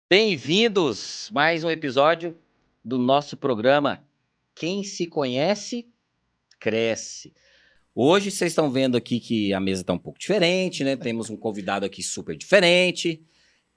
Bem-vindos! Mais um episódio do nosso programa Quem se conhece, cresce. Hoje vocês estão vendo aqui que a mesa está um pouco diferente, né? Temos um convidado aqui super diferente.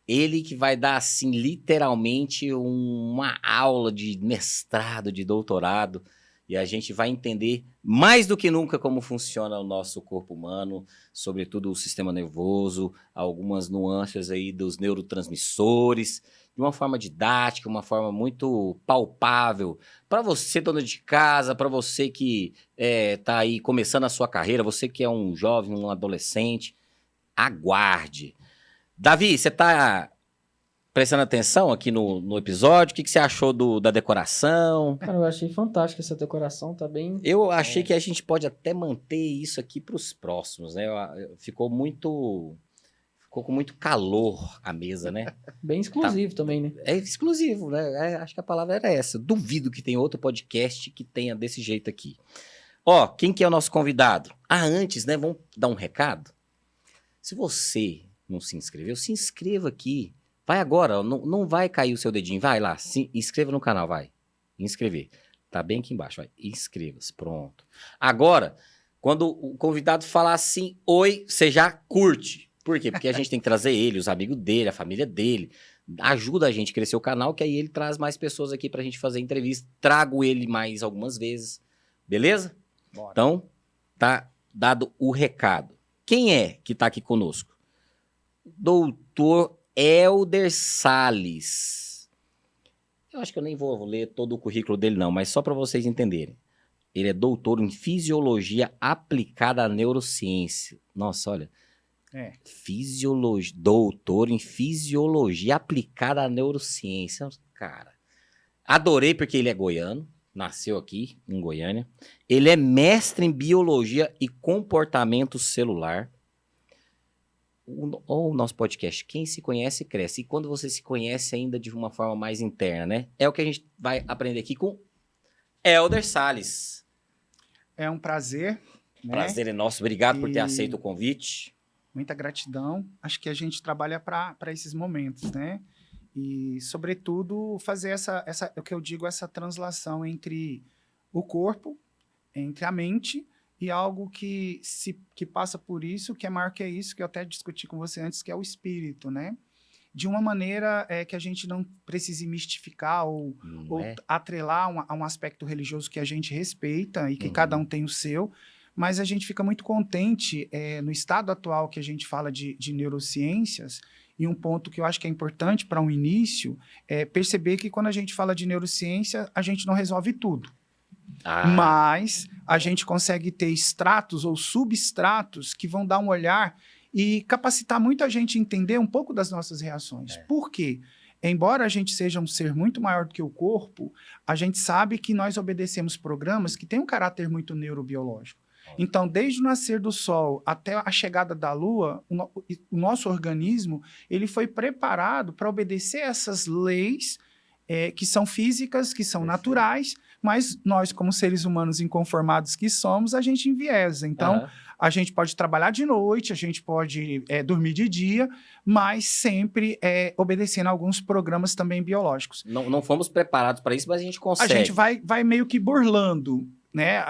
Ele que vai dar, assim, literalmente uma aula de mestrado, de doutorado. E a gente vai entender mais do que nunca como funciona o nosso corpo humano, sobretudo o sistema nervoso, algumas nuances aí dos neurotransmissores, de uma forma didática, uma forma muito palpável. Para você, dona de casa, para você que está aí começando a sua carreira, você que é um jovem, um adolescente, aguarde. Davi, você está prestando atenção aqui no episódio? O que você achou da decoração? Cara, eu achei fantástica essa decoração, tá bem... Eu achei que a gente pode até manter isso aqui para os próximos, né? Ficou com muito calor a mesa, né? Bem exclusivo também, né? É exclusivo, né? Acho que a palavra era essa. Duvido que tenha outro podcast que tenha desse jeito aqui. Ó, quem que é o nosso convidado? Antes, né? Vamos dar um recado? Se você não se inscreveu, se inscreva aqui. Vai agora, não vai cair o seu dedinho. Vai lá, se inscreva no canal, vai. Inscrever. Tá bem aqui embaixo, vai. Inscreva-se, pronto. Agora, quando o convidado falar assim, oi, você já curte. Por quê? Porque a gente tem que trazer ele, os amigos dele, a família dele. Ajuda a gente a crescer o canal, que aí ele traz mais pessoas aqui pra gente fazer entrevista. Trago ele mais algumas vezes. Beleza? Bora. Então, tá dado o recado. Quem é que tá aqui conosco? Doutor Helder Salles. Eu acho que eu nem vou ler todo o currículo dele, não, mas só para vocês entenderem. Ele é doutor em Fisiologia Aplicada à Neurociência. Nossa, olha. Doutor em Fisiologia Aplicada à Neurociência. Cara, adorei porque ele é goiano. Nasceu aqui, em Goiânia. Ele é mestre em Biologia e Comportamento Celular. O nosso podcast, quem se conhece, cresce. E quando você se conhece ainda de uma forma mais interna, né? É o que a gente vai aprender aqui com Helder Salles. É um prazer. Né? Prazer é nosso. Obrigado por ter aceito o convite. Muita gratidão. Acho que a gente trabalha para esses momentos, né? E, sobretudo, fazer o que eu digo, essa translação entre o corpo, entre a mente e algo que passa por isso, que é maior que isso, que eu até discuti com você antes, que é o espírito, né? De uma maneira que a gente não precise mistificar ou atrelar a um aspecto religioso que a gente respeita e que cada um tem o seu, mas a gente fica muito contente no estado atual que a gente fala de neurociências. E um ponto que eu acho que é importante para um início é perceber que quando a gente fala de neurociência, a gente não resolve tudo. Mas a gente consegue ter estratos ou substratos que vão dar um olhar e capacitar muito a gente a entender um pouco das nossas reações. Por quê? Embora a gente seja um ser muito maior do que o corpo, a gente sabe que nós obedecemos programas que têm um caráter muito neurobiológico. Então, desde o nascer do Sol até a chegada da Lua, o nosso organismo ele foi preparado para obedecer essas leis que são físicas, que são naturais, mas nós, como seres humanos inconformados que somos, a gente enviesa. Então, a gente pode trabalhar de noite, a gente pode dormir de dia, mas sempre obedecendo a alguns programas também biológicos. Não fomos preparados para isso, mas a gente consegue. A gente vai meio que burlando, né,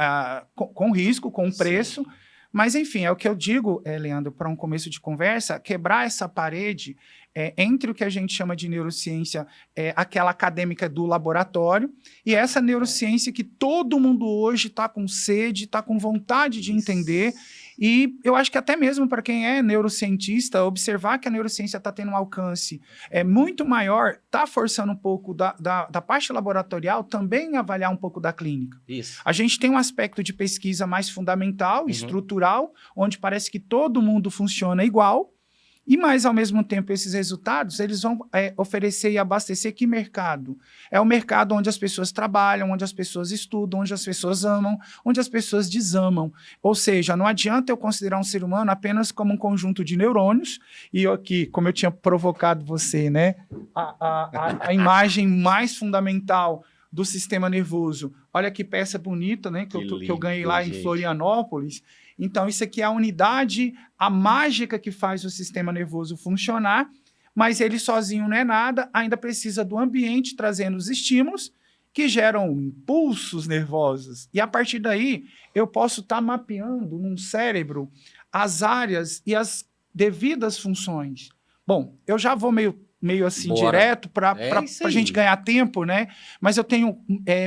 com risco, com preço. Sim. Mas, enfim, é o que eu digo, Leandro, para um começo de conversa, quebrar essa parede entre o que a gente chama de neurociência, aquela acadêmica do laboratório, e essa neurociência que todo mundo hoje está com sede, está com vontade de entender. E eu acho que até mesmo para quem é neurocientista, observar que a neurociência está tendo um alcance muito maior, está forçando um pouco da parte laboratorial também avaliar um pouco da clínica. Isso. A gente tem um aspecto de pesquisa mais fundamental, estrutural, onde parece que todo mundo funciona igual, e mais, ao mesmo tempo, esses resultados, eles vão oferecer e abastecer que mercado? É o mercado onde as pessoas trabalham, onde as pessoas estudam, onde as pessoas amam, onde as pessoas desamam. Ou seja, não adianta eu considerar um ser humano apenas como um conjunto de neurônios, e eu aqui, como eu tinha provocado você, né, a imagem mais fundamental do sistema nervoso. Olha que peça bonita, né, que eu ganhei lá em Florianópolis. Então, isso aqui é a unidade, a mágica que faz o sistema nervoso funcionar, mas ele sozinho não é nada, ainda precisa do ambiente trazendo os estímulos que geram impulsos nervosos. E a partir daí, eu posso estar mapeando num cérebro as áreas e as devidas funções. Bom, eu já vou meio assim direto para a gente ganhar tempo, né? Mas eu tenho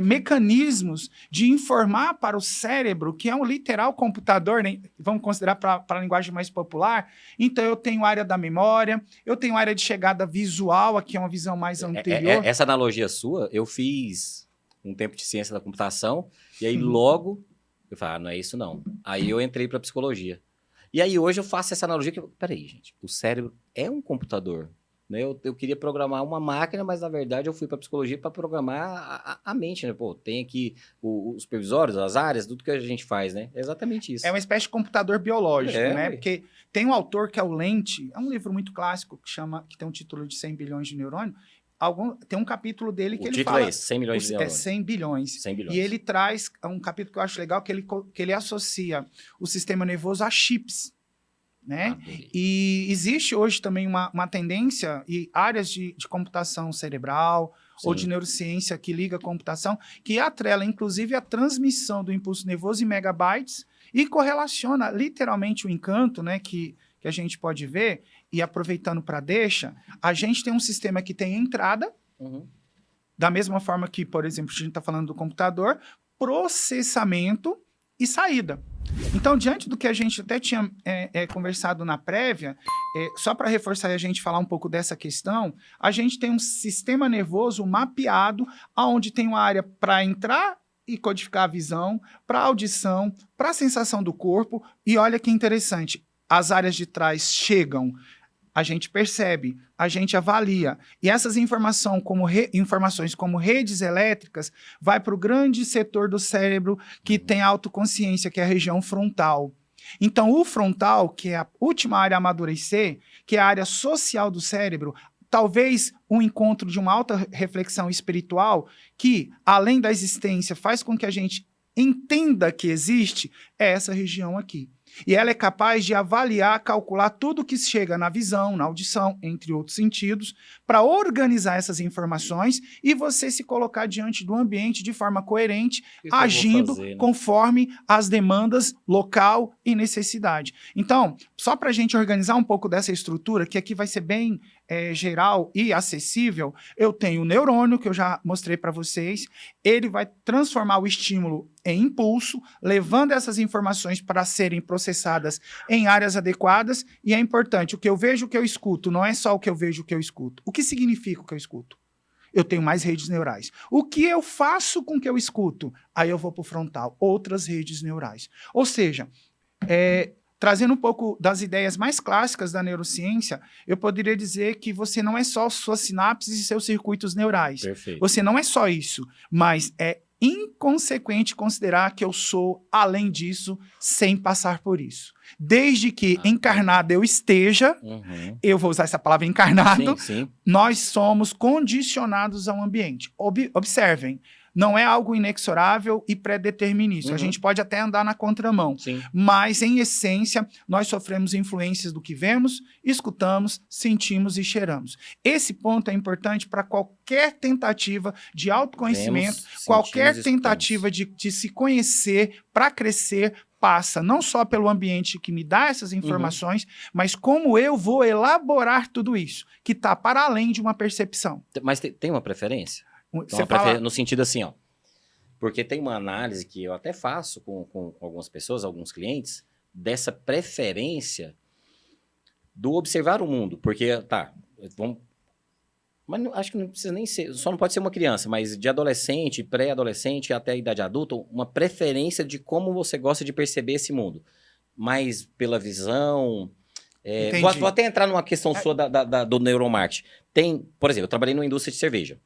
mecanismos de informar para o cérebro, que é um literal computador, né? Vamos considerar para a linguagem mais popular. Então, eu tenho área da memória, eu tenho área de chegada visual, aqui é uma visão mais anterior. Essa analogia sua, eu fiz um tempo de ciência da computação, e aí logo eu falei, não é isso não. Aí eu entrei para psicologia. E aí hoje eu faço essa analogia que, peraí, gente, o cérebro é um computador. Né? Eu queria programar uma máquina, mas na verdade eu fui para psicologia para programar a mente, né? Pô, tem aqui os supervisórios, as áreas, tudo que a gente faz, né? É exatamente isso. É uma espécie de computador biológico, né? Porque tem um autor que é o Lente, é um livro muito clássico que tem um título de 100 bilhões de neurônios. Tem um capítulo dele que ele fala... O título é esse, 100 milhões de neurônios. 100 bilhões. 100 bilhões. E ele traz um capítulo que eu acho legal, que ele associa o sistema nervoso a chips. Né? E existe hoje também uma tendência e áreas de computação cerebral ou de neurociência que liga a computação, que atrela inclusive a transmissão do impulso nervoso em megabytes e correlaciona literalmente o encanto, né, que a gente pode ver. E aproveitando para deixa, a gente tem um sistema que tem entrada, da mesma forma que, por exemplo, a gente está falando do computador, processamento e saída. Então, diante do que a gente até tinha conversado na prévia, só para reforçar e a gente falar um pouco dessa questão, a gente tem um sistema nervoso mapeado, onde tem uma área para entrar e codificar a visão, para audição, para a sensação do corpo, e olha que interessante, as áreas de trás chegam, a gente percebe, a gente avalia. E essas informações como redes elétricas vai para o grande setor do cérebro que tem autoconsciência, que é a região frontal. Então, o frontal, que é a última área a amadurecer, que é a área social do cérebro, talvez um encontro de uma alta reflexão espiritual que, além da existência, faz com que a gente entenda que existe, é essa região aqui. E ela é capaz de avaliar, calcular tudo que chega na visão, na audição, entre outros sentidos, para organizar essas informações e você se colocar diante do ambiente de forma coerente, agindo conforme as demandas local e necessidade. Então, só para a gente organizar um pouco dessa estrutura, que aqui vai ser bem geral e acessível, eu tenho o neurônio, que eu já mostrei para vocês, ele vai transformar o estímulo em impulso, levando essas informações para serem processadas em áreas adequadas, e é importante, o que eu vejo, o que eu escuto, não é só o que eu vejo, o que eu escuto. O que significa o que eu escuto? Eu tenho mais redes neurais. O que eu faço com o que eu escuto? Aí eu vou para o frontal, outras redes neurais. Ou seja, trazendo um pouco das ideias mais clássicas da neurociência, eu poderia dizer que você não é só suas sinapses e seus circuitos neurais. Perfeito. Você não é só isso, mas é inconsequente considerar que eu sou além disso sem passar por isso. Desde que encarnado eu esteja, eu vou usar essa palavra encarnado, nós somos condicionados ao ambiente. Observem, não é algo inexorável e pré-determinístico. A gente pode até andar na contramão, mas, em essência, nós sofremos influências do que vemos, escutamos, sentimos e cheiramos. Esse ponto é importante para qualquer tentativa de autoconhecimento, qualquer tentativa de se conhecer para crescer, passa não só pelo ambiente que me dá essas informações, mas como eu vou elaborar tudo isso, que está para além de uma percepção. Mas tem uma preferência? No sentido assim, ó, porque tem uma análise que eu até faço com algumas pessoas, alguns clientes, dessa preferência do observar o mundo, porque, mas acho que não precisa nem ser, só não pode ser uma criança, mas de adolescente, pré-adolescente até a idade adulta, uma preferência de como você gosta de perceber esse mundo, mas pela visão... vou até entrar numa questão sua do neuromarketing. Por exemplo, eu trabalhei numa indústria de cerveja.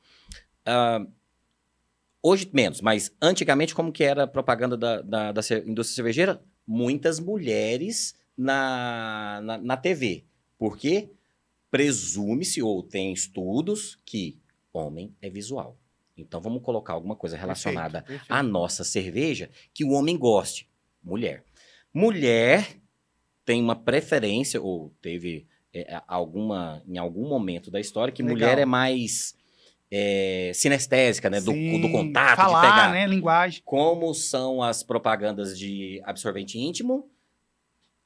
Hoje menos, mas antigamente como que era a propaganda da indústria cervejeira? Muitas mulheres na TV. Por quê? Presume-se, ou tem estudos, que homem é visual. Então vamos colocar alguma coisa relacionada à nossa cerveja que o homem goste. Mulher. Mulher tem uma preferência, ou teve em algum momento da história que Legal. mulher é mais sinestésica, né? Do Sim, contato, falar, de pegar. né? Linguagem. Como são as propagandas de absorvente íntimo?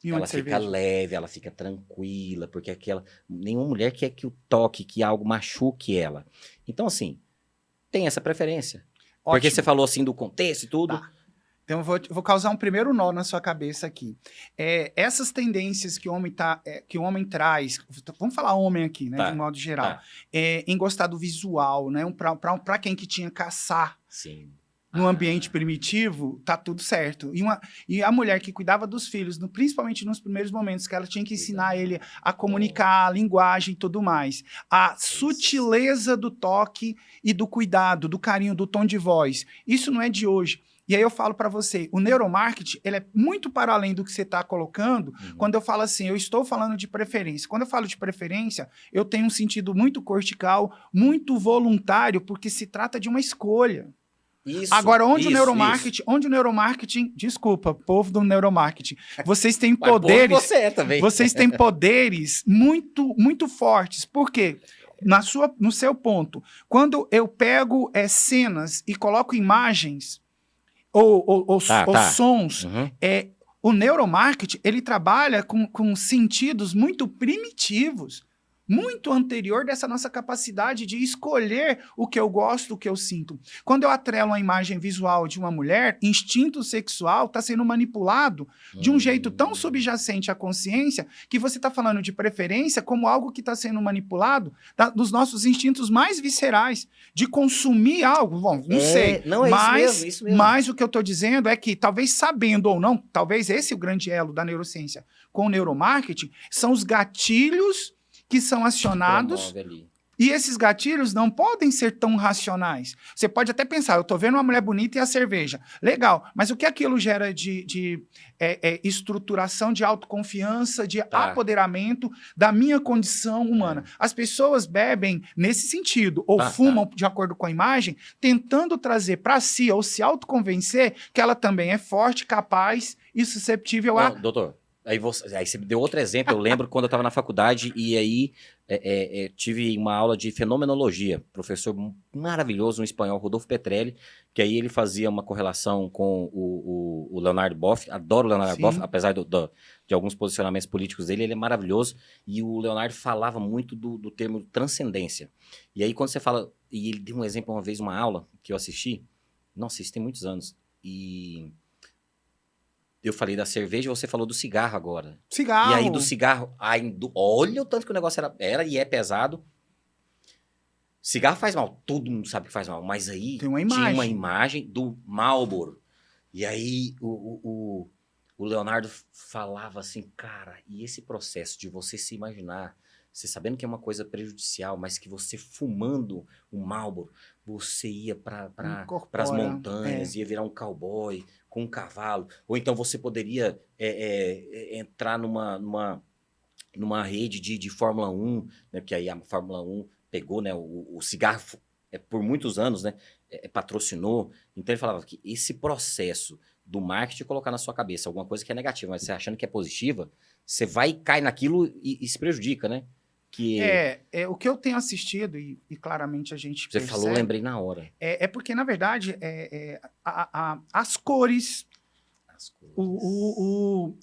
E uma Ela de fica cerveja. leve, ela fica tranquila, porque nenhuma mulher quer que o toque, que algo machuque ela. Então, assim, tem essa preferência. Porque Ótimo. você falou assim do contexto e tudo. Tá. Então, eu vou causar um primeiro nó na sua cabeça aqui. Essas tendências que o homem traz, vamos falar homem aqui, né, Tá, de um modo geral, tá. em gostar do visual, né, para quem que tinha caçar Sim. no ambiente primitivo, tá tudo certo. E a mulher que cuidava dos filhos, principalmente nos primeiros momentos, que ela tinha que ensinar ele a comunicar, a linguagem e tudo mais. A sutileza do toque e do cuidado, do carinho, do tom de voz. Isso não é de hoje. E aí eu falo para você, o neuromarketing, ele é muito para além do que você está colocando, quando eu falo assim, eu estou falando de preferência. Quando eu falo de preferência, eu tenho um sentido muito cortical, muito voluntário, porque se trata de uma escolha. Isso, Agora, onde isso. o neuromarketing, desculpa, povo do neuromarketing, vocês têm Mas poderes, você é também. vocês têm poderes muito, muito fortes. Por quê? No seu ponto, quando eu pego cenas e coloco imagens ou sons, o neuromarketing, ele trabalha com sentidos muito primitivos, muito anterior dessa nossa capacidade de escolher o que eu gosto, o que eu sinto. Quando eu atrelo uma imagem visual de uma mulher, instinto sexual está sendo manipulado de um jeito tão subjacente à consciência que você está falando de preferência como algo que está sendo manipulado dos nossos instintos mais viscerais, de consumir algo. Bom, não sei. Não, isso mesmo. Mas o que eu estou dizendo é que, talvez sabendo ou não, talvez esse é o grande elo da neurociência com o neuromarketing, são os gatilhos que são acionados, e esses gatilhos não podem ser tão racionais. Você pode até pensar, eu estou vendo uma mulher bonita e a cerveja. Legal, mas o que aquilo gera de estruturação, de autoconfiança, de apoderamento da minha condição humana? As pessoas bebem nesse sentido, ou fumam de acordo com a imagem, tentando trazer para si, ou se autoconvencer, que ela também é forte, capaz e susceptível a... Doutor, aí você me deu outro exemplo. Eu lembro quando eu estava na faculdade e aí tive uma aula de fenomenologia. Professor maravilhoso, um espanhol, Rodolfo Petrelli, que aí ele fazia uma correlação com o Leonardo Boff. Adoro o Leonardo Boff, apesar de alguns posicionamentos políticos dele, ele é maravilhoso. E o Leonardo falava muito do termo transcendência. E aí quando você fala... E ele deu um exemplo uma vez, uma aula que eu assisti. Nossa, isso tem muitos anos. E... eu falei da cerveja, você falou do cigarro agora. Cigarro. E aí do cigarro, olha o tanto que o negócio era e é pesado. Cigarro faz mal, todo mundo sabe que faz mal, mas aí tinha uma imagem do Marlboro. E aí o Leonardo falava assim, cara, e esse processo de você se imaginar, você sabendo que é uma coisa prejudicial, mas que você fumando um Marlboro, você ia para as montanhas, ia virar um cowboy com um cavalo, ou então você poderia entrar numa rede de Fórmula 1, né, porque aí a Fórmula 1 pegou, né, o cigarro por muitos anos, né, patrocinou. Então ele falava que esse processo do marketing colocar na sua cabeça alguma coisa que é negativa, mas você achando que é positiva, você vai e cai naquilo e se prejudica, né? O que eu tenho assistido, e claramente a gente Você percebe, falou, lembrei na hora. Porque, na verdade, as cores, o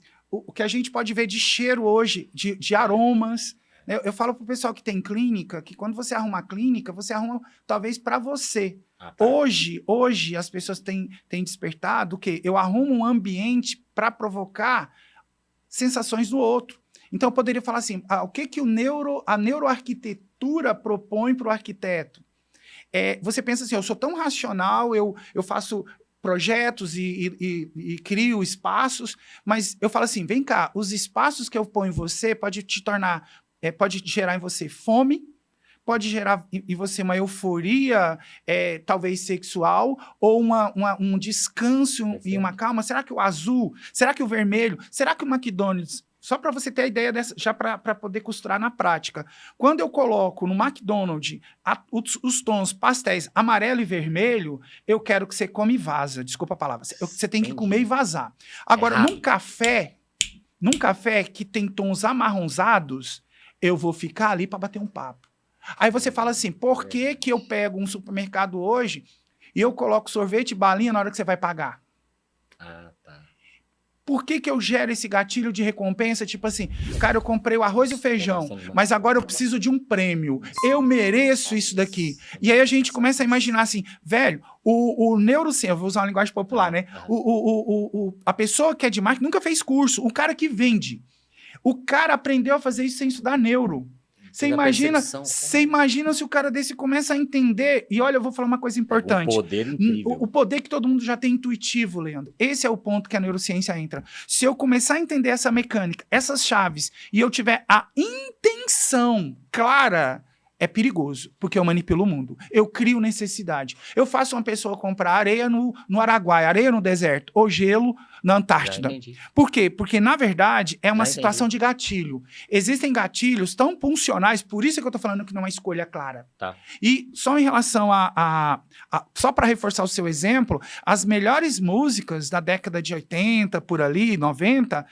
que a gente pode ver de cheiro hoje, de aromas. Eu falo para o pessoal que tem clínica, que quando você arruma a clínica, você arruma talvez para você. Tá. Hoje as pessoas têm despertado que eu arrumo um ambiente para provocar sensações do outro. Então, eu poderia falar assim, o que a neuroarquitetura propõe para o arquiteto? Você pensa assim, eu sou tão racional, eu faço projetos e crio espaços, mas eu falo assim, vem cá, os espaços que eu ponho em você pode gerar em você fome, pode gerar em você uma euforia, talvez sexual, ou um descanso e uma calma. Será que o azul? Será que o vermelho? Será que o McDonald's? Só para você ter a ideia dessa, já para poder costurar na prática. Quando eu coloco no McDonald's os tons pastéis amarelo e vermelho, eu quero que você come e vaza. Desculpa a palavra. Você tem que comer e vazar. Agora, num café que tem tons amarronzados, Eu vou ficar ali para bater um papo. Aí você fala assim, por que que eu pego um supermercado hoje e eu coloco sorvete e balinha na hora que você vai pagar? Ah, tá. Por que que eu gero esse gatilho de recompensa? Tipo assim, cara, eu comprei o arroz e o feijão, mas agora eu preciso de um prêmio. Eu mereço isso daqui. E aí a gente começa a imaginar assim, velho, o neurociência, eu vou usar uma linguagem popular, né? A pessoa que é de marketing nunca fez curso. O cara que vende. O cara aprendeu a fazer isso sem estudar neuro. Você imagina se o cara desse começa a entender. E olha, eu vou falar uma coisa importante. O poder incrível. O poder que todo mundo já tem intuitivo, Leandro. Esse é o ponto que a neurociência entra. Se eu começar a entender essa mecânica, essas chaves, e eu tiver a intenção clara, é perigoso, porque eu manipulo o mundo. Eu crio necessidade. Eu faço uma pessoa comprar areia no Araguaia, areia no deserto, ou gelo na Antártida. Por quê? Porque, na verdade, é uma situação de gatilho. Existem gatilhos tão funcionais, por isso que eu tô falando que não é uma escolha clara. Tá. E só em relação só para reforçar o seu exemplo, as melhores músicas da década de 80, por ali, 90,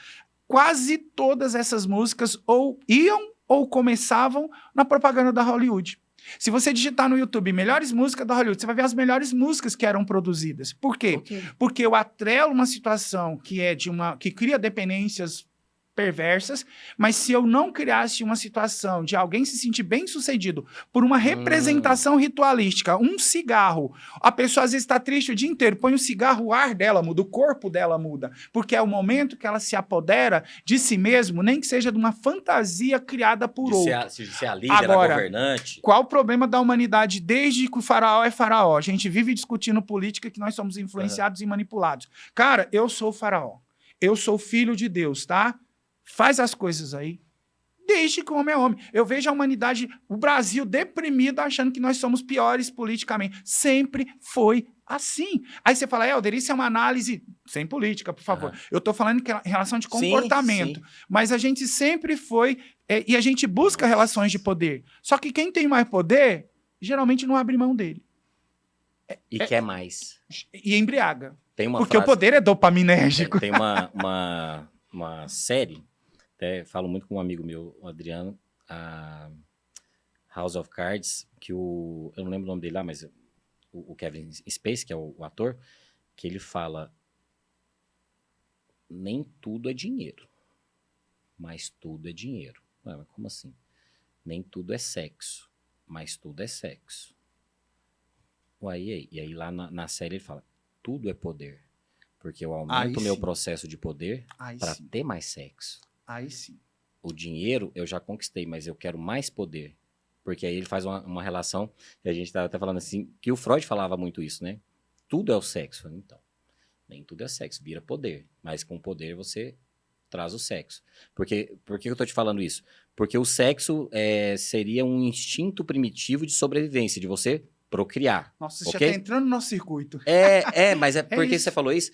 quase todas essas músicas ou iam ou começavam na propaganda da Hollywood. Se você digitar no YouTube melhores músicas da Hollywood, você vai ver as melhores músicas que eram produzidas. Por quê? Porque eu atrelo uma situação que cria dependências perversas, mas se eu não criasse uma situação de alguém se sentir bem-sucedido por uma representação ritualística, um cigarro, a pessoa às vezes está triste o dia inteiro, põe um cigarro, o ar dela muda, o corpo dela muda, porque é o momento que ela se apodera de si mesmo, nem que seja de uma fantasia criada por outro. De ser a líder, agora, a governante. Qual o problema da humanidade desde que o faraó é faraó? A gente vive discutindo política que nós somos influenciados e manipulados. Cara, eu sou o faraó. Eu sou filho de Deus, tá? Faz as coisas aí. Desde que o homem é homem. Eu vejo a humanidade, o Brasil deprimido, achando que nós somos piores politicamente. Sempre foi assim. Aí você fala, Helder, isso é uma análise sem política, por favor. Eu tô falando que é em relação de comportamento. Sim. Mas a gente sempre foi... e a gente busca relações de poder. Só que quem tem mais poder, geralmente não abre mão dele. Quer mais. E embriaga. Porque o poder é dopaminérgico. Tem uma série... Até falo muito com um amigo meu, o Adriano, a House of Cards, que eu não lembro o nome dele lá, mas o Kevin Spacey, que é o ator, que ele fala, nem tudo é dinheiro, mas tudo é dinheiro. Ué, mas como assim? Nem tudo é sexo, mas tudo é sexo. Ué, e aí lá na série ele fala, tudo é poder, porque eu aumento o meu processo de poder para ter mais sexo. Aí sim. O dinheiro eu já conquistei, mas eu quero mais poder. Porque aí ele faz uma relação, e a gente tá até falando assim, que o Freud falava muito isso, né? Tudo é o sexo. Então, nem tudo é sexo, vira poder. Mas com poder você traz o sexo. Por que eu tô te falando isso? Porque o sexo seria um instinto primitivo de sobrevivência, de você procriar. Nossa, você já tá entrando no nosso circuito. Mas porque você falou isso.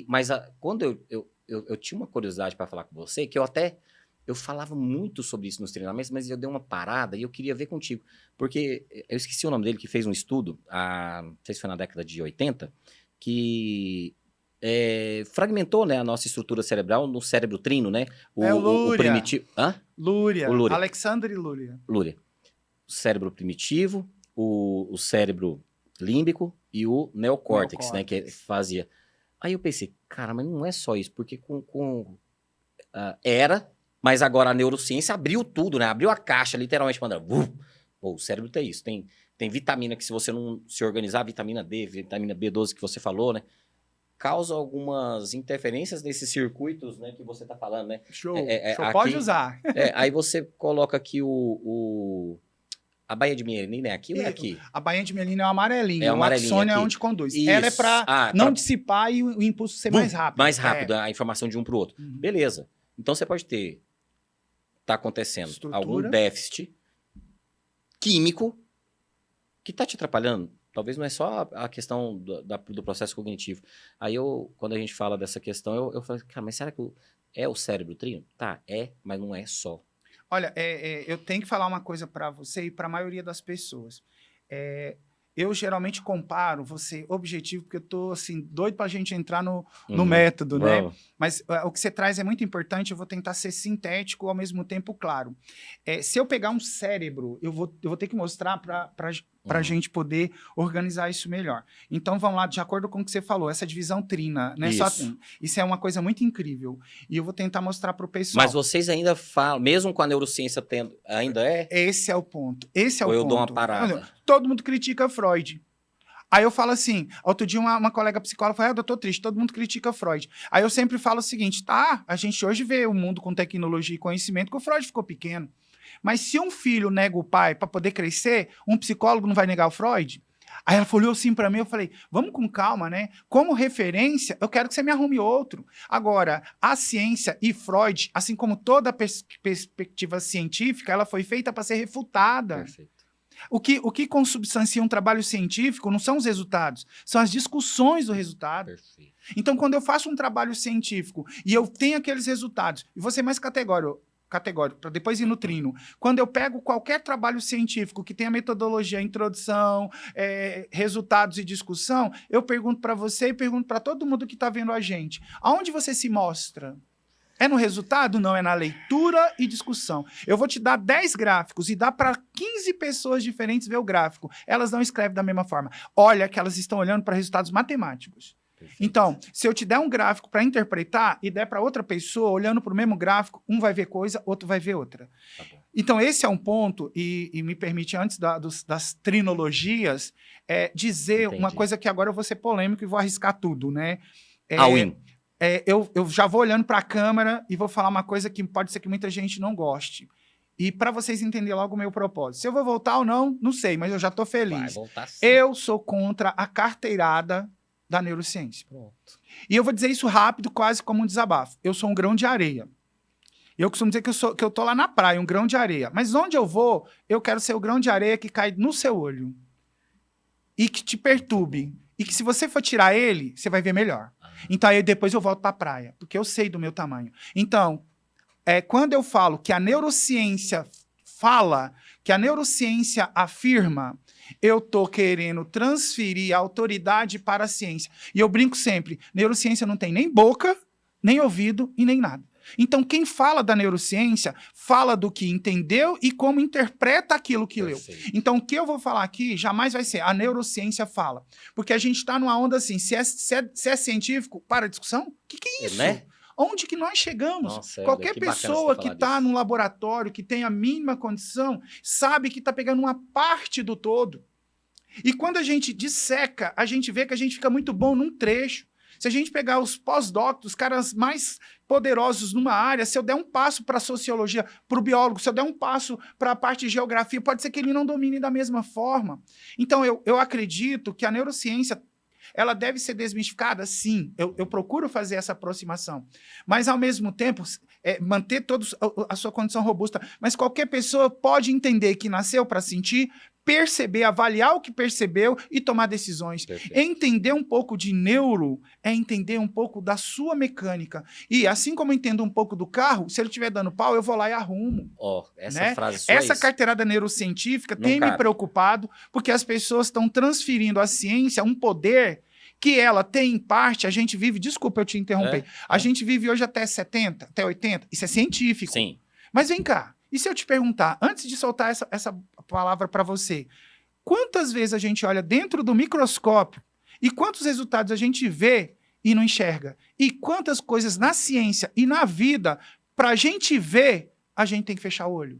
Mas quando eu tinha uma curiosidade para falar com você, que eu falava muito sobre isso nos treinamentos, mas eu dei uma parada e eu queria ver contigo. Porque eu esqueci o nome dele, que fez um estudo, não sei se foi na década de 80, que fragmentou, né, a nossa estrutura cerebral no cérebro trino, né? O primitivo... Hã? Lúria. Alexandre Lúria. Lúria. O cérebro primitivo, o cérebro límbico e o neocórtex, né, que fazia... Aí eu pensei, cara, mas não é só isso, porque mas agora a neurociência abriu tudo, né? Abriu a caixa, literalmente, mandando. O cérebro tem isso, tem vitamina que se você não se organizar, vitamina D, vitamina B12 que você falou, né? Causa algumas interferências nesses circuitos, né, que você tá falando, né? Show, pode usar. Aí você coloca aqui a baía de mielina é aqui ou é aqui? A baía de mielina é o amarelinho. O axônio é onde conduz. Isso. Ela é para não dissipar e o impulso ser mais rápido. Mais rápido, a informação de um para o outro. Beleza. Então você pode tá acontecendo algum déficit químico que tá te atrapalhando. Talvez não é só a questão do processo cognitivo. Aí quando a gente fala dessa questão, eu falo, cara, mas será que é o cérebro trino? Tá, mas não é só. Olha, eu tenho que falar uma coisa para você e para a maioria das pessoas. eu geralmente comparo, você objetivo, porque eu tô assim, doido pra gente entrar no método, né? Vamos. Mas o que você traz é muito importante, eu vou tentar ser sintético ao mesmo tempo claro. Se eu pegar um cérebro, eu vou ter que mostrar para a gente poder organizar isso melhor. Então, vamos lá, de acordo com o que você falou, essa divisão trina, né? Isso é uma coisa muito incrível. E eu vou tentar mostrar para o pessoal. Mas vocês ainda falam, mesmo com a neurociência tendo, ainda é? Esse é o ponto. Esse é o Ou ponto. eu dou uma parada? Todo mundo critica Freud. Aí eu falo assim, outro dia uma colega psicóloga falou, eu tô triste, todo mundo critica Freud. Aí eu sempre falo o seguinte, a gente hoje vê o mundo com tecnologia e conhecimento que o Freud ficou pequeno. Mas se um filho nega o pai para poder crescer, um psicólogo não vai negar o Freud? Aí ela olhou assim para mim, eu falei, vamos com calma, né? Como referência, eu quero que você me arrume outro. Agora, a ciência e Freud, assim como toda perspectiva científica, ela foi feita para ser refutada. Perfeito. O que consubstancia um trabalho científico não são os resultados, são as discussões do resultado. Perfeito. Então, quando eu faço um trabalho científico e eu tenho aqueles resultados, e vou ser mais categórico, para depois ir no trino. Quando eu pego qualquer trabalho científico que tenha metodologia, introdução, resultados e discussão, eu pergunto para você e pergunto para todo mundo que está vendo a gente. Aonde você se mostra? É no resultado? Não, é na leitura e discussão. Eu vou te dar 10 gráficos e dá para 15 pessoas diferentes ver o gráfico. Elas não escrevem da mesma forma. Olha que elas estão olhando para resultados matemáticos. Perfeito. Então, se eu te der um gráfico para interpretar e der para outra pessoa olhando para o mesmo gráfico, um vai ver coisa, outro vai ver outra. Tá bom. Então, esse é um ponto, e me permite, antes das trinologias, dizer Entendi. uma coisa que agora eu vou ser polêmico e vou arriscar tudo, né? Eu já vou olhando para a câmera e vou falar uma coisa que pode ser que muita gente não goste. E para vocês entenderem logo o meu propósito. Se eu vou voltar ou não, não sei, mas eu já estou feliz. Vai voltar sim. Eu sou contra a carteirada da neurociência. Pronto. E eu vou dizer isso rápido, quase como um desabafo. Eu sou um grão de areia. Eu costumo dizer que eu tô lá na praia, um grão de areia. Mas onde eu vou, eu quero ser o grão de areia que cai no seu olho. E que te perturbe. E que se você for tirar ele, você vai ver melhor. Então aí depois eu volto para a praia, porque eu sei do meu tamanho. Então, quando eu falo que a neurociência fala, que a neurociência afirma, eu tô querendo transferir a autoridade para a ciência. E eu brinco sempre, neurociência não tem nem boca, nem ouvido e nem nada. Então, quem fala da neurociência, fala do que entendeu e como interpreta aquilo que Perfeito. leu. Então, o que eu vou falar aqui jamais vai ser a neurociência fala. Porque a gente está numa onda assim, se é científico, para a discussão? O que é isso? Né? Onde que nós chegamos? Nossa, Qualquer que bacana pessoa você que falar está disso. num laboratório, que tem a mínima condição, sabe que está pegando uma parte do todo. E quando a gente disseca, a gente vê que a gente fica muito bom num trecho. Se a gente pegar os pós-doc, os caras mais poderosos numa área, se eu der um passo para a sociologia, para o biólogo, se eu der um passo para a parte de geografia, pode ser que ele não domine da mesma forma. Então, eu acredito que a neurociência ela deve ser desmistificada? Sim, eu procuro fazer essa aproximação. Mas, ao mesmo tempo, manter todos a sua condição robusta. Mas qualquer pessoa pode entender que nasceu para sentir, perceber, avaliar o que percebeu e tomar decisões. Perfeito. Entender um pouco de neuro é entender um pouco da sua mecânica. E assim como eu entendo um pouco do carro, se ele estiver dando pau, eu vou lá e arrumo. Essa né? frase sua Essa é isso. carteirada neurocientífica Não tem me cabe. preocupado, porque as pessoas estão transferindo à ciência um poder que ela tem, em parte, a gente vive... Desculpa eu te interromper. A gente vive hoje até 70, até 80. Isso é científico. Sim. Mas vem cá. E se eu te perguntar, antes de soltar essa palavra para você, quantas vezes a gente olha dentro do microscópio e quantos resultados a gente vê e não enxerga? E quantas coisas na ciência e na vida, para a gente ver, a gente tem que fechar o olho?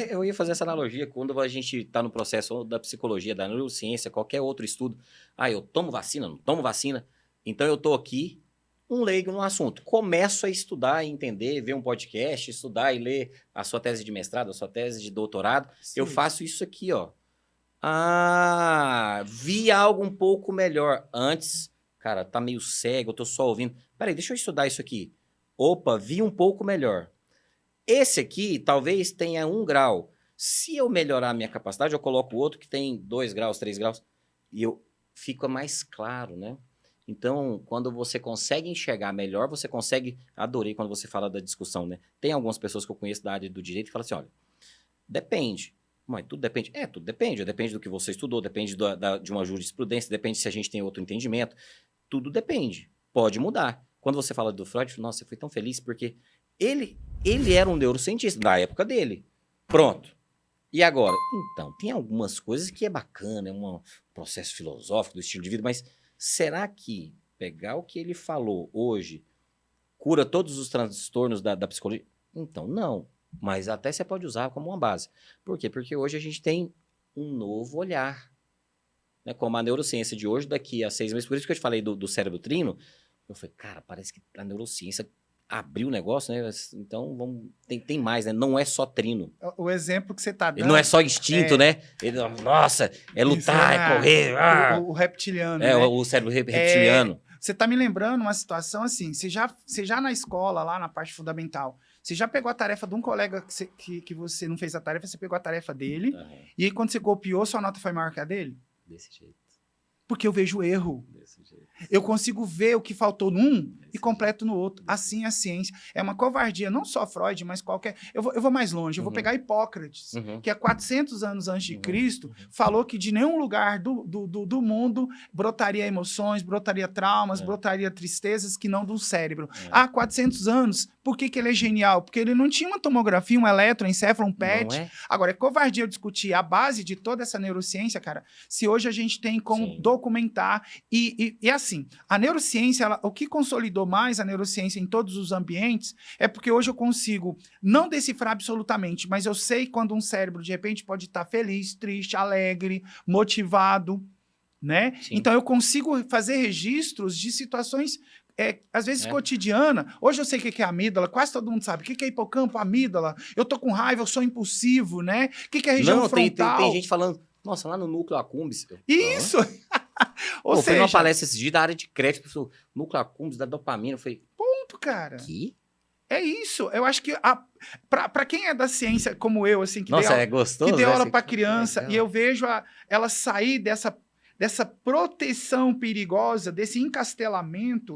Eu ia fazer essa analogia quando a gente está no processo da psicologia, da neurociência, qualquer outro estudo. Eu tomo vacina, não tomo vacina. Então eu estou aqui, um leigo no assunto. Começo a estudar e entender, ver um podcast, estudar e ler a sua tese de mestrado, a sua tese de doutorado. Sim. Eu faço isso aqui, ó. Vi algo um pouco melhor. Antes, cara, tá meio cego, eu tô só ouvindo. Peraí, deixa eu estudar isso aqui. Opa, vi um pouco melhor. Esse aqui talvez tenha 1 grau. Se eu melhorar a minha capacidade, eu coloco outro que tem 2 graus, 3 graus. E fica mais claro, né? Então, quando você consegue enxergar melhor, você consegue... Adorei quando você fala da discussão, né? Tem algumas pessoas que eu conheço da área do direito que falam assim, olha, depende. Mas tudo depende. Tudo depende. Depende do que você estudou, depende de uma jurisprudência, depende se a gente tem outro entendimento. Tudo depende. Pode mudar. Quando você fala do Freud, nossa, eu fui tão feliz porque ele era um neurocientista da época dele. Pronto. E agora? Então, tem algumas coisas que é bacana, é um processo filosófico do estilo de vida, mas será que pegar o que ele falou hoje cura todos os transtornos da psicologia? Então, não. Mas até você pode usar como uma base. Por quê? Porque hoje a gente tem um novo olhar. Né? Como a neurociência de hoje, daqui a 6 meses, por isso que eu te falei do cérebro trino, eu falei, cara, parece que a neurociência abriu o negócio, né? Então, tem mais, né? Não é só trino. O exemplo que você está dando... Ele não é só instinto, né? Ele, nossa, é lutar, é correr. O reptiliano, né? né? O cérebro reptiliano. Você está me lembrando uma situação assim, você já na escola, lá na parte fundamental, você já pegou a tarefa de um colega que você não fez a tarefa, você pegou a tarefa dele, e aí quando você copiou, sua nota foi maior que a dele? Desse jeito. Porque eu vejo erro. Desse jeito. Eu consigo ver o que faltou num e completo no outro. Assim é a ciência. É uma covardia, não só Freud, mas qualquer... Eu vou mais longe, eu vou pegar Hipócrates, que há 400 anos antes de Cristo, falou que de nenhum lugar do mundo brotaria emoções, brotaria traumas, brotaria tristezas que não do cérebro. Há 400 anos, por que ele é genial? Porque ele não tinha uma tomografia, um eletroencefalo, um PET. Agora, é covardia eu discutir a base de toda essa neurociência, cara, se hoje a gente tem como documentar e assim, a neurociência, o que consolidou mais a neurociência em todos os ambientes é porque hoje eu consigo não decifrar absolutamente, mas eu sei quando um cérebro, de repente, pode estar feliz, triste, alegre, motivado, né? Sim. Então, eu consigo fazer registros de situações, às vezes, cotidiana. Hoje eu sei o que é amígdala, quase todo mundo sabe. O que é hipocampo, amígdala? Eu tô com raiva, eu sou impulsivo, né? O que é a região frontal? Tem gente falando, nossa, lá no núcleo accumbens... Isso! Ou seja, foi uma palestra esse dia da área de crédito, pessoal, núcleo accumbens, da dopamina, eu falei... Ponto, cara. Que? É isso. Eu acho que para quem é da ciência, como eu, assim, que gostoso, deu aula para criança, e eu vejo eu sair dessa proteção perigosa, desse encastelamento,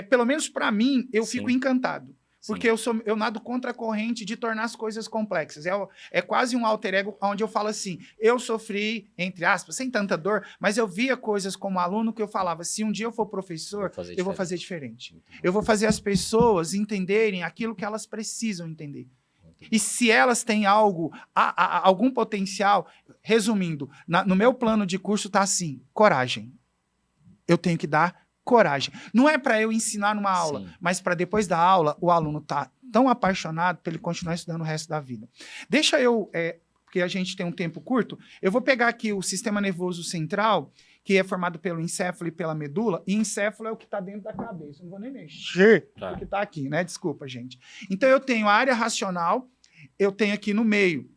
pelo menos para mim, eu fico encantado. Porque eu nado contra a corrente de tornar as coisas complexas. É quase um alter ego onde eu falo assim, eu sofri, entre aspas, sem tanta dor, mas eu via coisas como aluno que eu falava, se um dia eu for professor, eu vou fazer diferente. Eu vou fazer as pessoas entenderem aquilo que elas precisam entender. E se elas têm algum potencial, resumindo, no meu plano de curso está assim, coragem. Eu tenho que dar coragem. Não é para eu ensinar numa aula, mas para depois da aula, o aluno tá tão apaixonado para ele continuar estudando o resto da vida. Deixa eu, porque a gente tem um tempo curto, eu vou pegar aqui o sistema nervoso central, que é formado pelo encéfalo e pela medula, e encéfalo é o que está dentro da cabeça. Não vou nem mexer o que está aqui, né? Desculpa, gente. Então, eu tenho a área racional, eu tenho aqui no meio.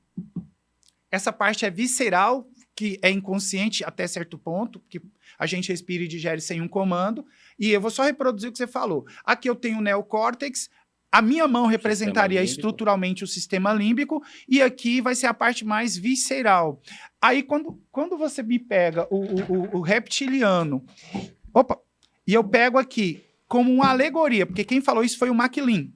Essa parte é visceral, que é inconsciente até certo ponto, porque a gente respira e digere sem um comando, e eu vou só reproduzir o que você falou. Aqui eu tenho o neocórtex, a minha mão representaria estruturalmente o sistema límbico, e aqui vai ser a parte mais visceral. Aí, quando você me pega o reptiliano, e eu pego aqui como uma alegoria, porque quem falou isso foi o MacLean,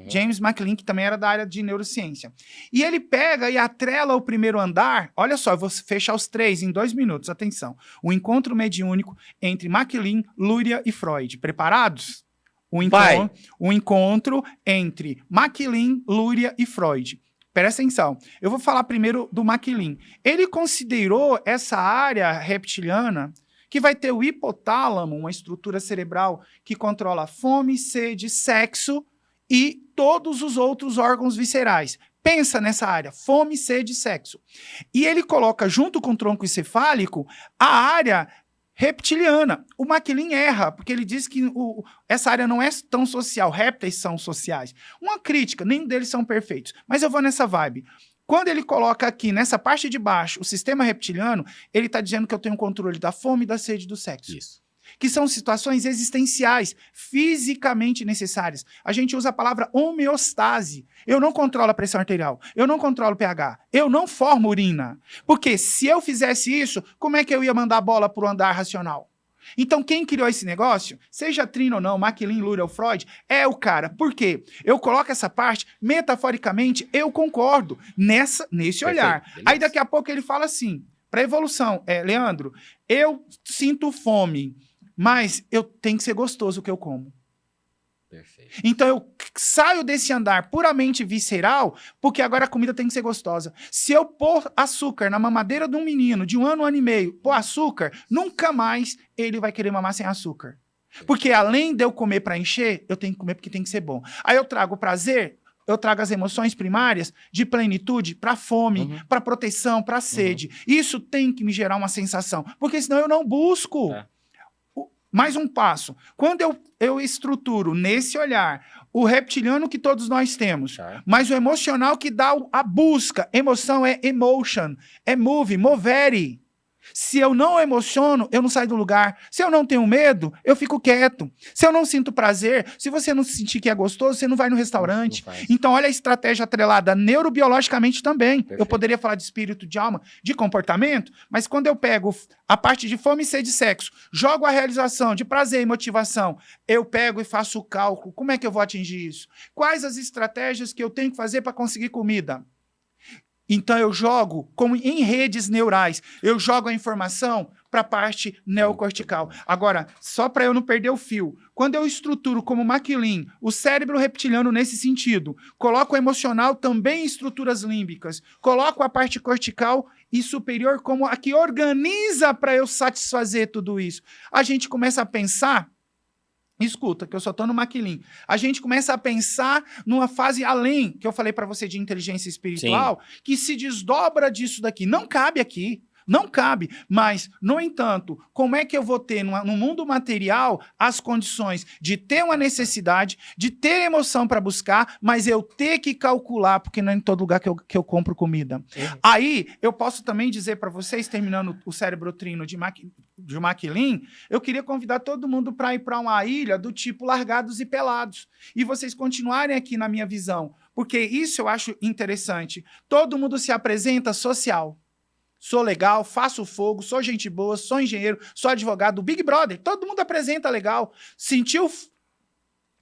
James MacLean, que também era da área de neurociência. E ele pega e atrela o primeiro andar. Olha só, eu vou fechar os 3 em 2 minutos. Atenção. O encontro mediúnico entre MacLean, Luria e Freud. Preparados? O encontro entre MacLean, Luria e Freud. Presta atenção. Eu vou falar primeiro do MacLean. Ele considerou essa área reptiliana que vai ter o hipotálamo, uma estrutura cerebral que controla fome, sede, sexo, e todos os outros órgãos viscerais. Pensa nessa área, fome, sede e sexo. E ele coloca, junto com o tronco encefálico, a área reptiliana. O MacLean erra, porque ele diz que essa área não é tão social, répteis são sociais. Uma crítica, nenhum deles são perfeitos, mas eu vou nessa vibe. Quando ele coloca aqui, nessa parte de baixo, o sistema reptiliano, ele está dizendo que eu tenho controle da fome, da sede e do sexo. Isso. Que são situações existenciais, fisicamente necessárias. A gente usa a palavra homeostase. Eu não controlo a pressão arterial, eu não controlo o pH, eu não formo urina. Porque se eu fizesse isso, como é que eu ia mandar a bola para o andar racional? Então, quem criou esse negócio, seja Trino ou não, MacLean, Luria ou Freud, é o cara. Por quê? Eu coloco essa parte, metaforicamente, eu concordo nesse olhar. Beleza. Aí, daqui a pouco, ele fala assim, para evolução, Leandro, eu sinto fome, mas eu tenho que ser gostoso o que eu como. Perfeito. Então eu saio desse andar puramente visceral, porque agora a comida tem que ser gostosa. Se eu pôr açúcar na mamadeira de um menino de 1 ano e meio, pôr açúcar, nunca mais ele vai querer mamar sem açúcar. Porque além de eu comer para encher, eu tenho que comer porque tem que ser bom. Aí eu trago o prazer, eu trago as emoções primárias de plenitude para fome, para proteção, para sede. Isso tem que me gerar uma sensação, porque senão eu não busco. Mais um passo. Quando eu estruturo nesse olhar o reptiliano que todos nós temos, mas o emocional que dá a busca. Emoção é emotion, é movere. Se eu não emociono, eu não saio do lugar. Se eu não tenho medo, eu fico quieto. Se eu não sinto prazer, se você não sentir que é gostoso, você não vai no restaurante. Então, olha a estratégia atrelada neurobiologicamente também. Perfeito. Eu poderia falar de espírito, de alma, de comportamento, mas quando eu pego a parte de fome, sede e sexo, jogo a realização de prazer e motivação, eu pego e faço o cálculo. Como é que eu vou atingir isso? Quais as estratégias que eu tenho que fazer para conseguir comida? Então, eu jogo como em redes neurais. Eu jogo a informação para a parte neocortical. Agora, só para eu não perder o fio, quando eu estruturo como MacLean o cérebro reptiliano nesse sentido, coloco o emocional também em estruturas límbicas, coloco a parte cortical e superior como a que organiza para eu satisfazer tudo isso. A gente começa a pensar... Escuta, que eu só estou no MacLean. A gente começa a pensar numa fase além, que eu falei para você de inteligência espiritual, sim, que se desdobra disso daqui. Não cabe aqui. Não cabe, mas, no entanto, como é que eu vou ter no mundo material as condições de ter uma necessidade, de ter emoção para buscar, mas eu ter que calcular, porque não é em todo lugar que eu compro comida. Aí, eu posso também dizer para vocês, terminando o cérebro trino de MacLean, eu queria convidar todo mundo para ir para uma ilha do tipo Largados e Pelados, e vocês continuarem aqui na minha visão, porque isso eu acho interessante. Todo mundo se apresenta social. Sou legal, faço fogo, sou gente boa, sou engenheiro, sou advogado, Big Brother, todo mundo apresenta legal. Sentiu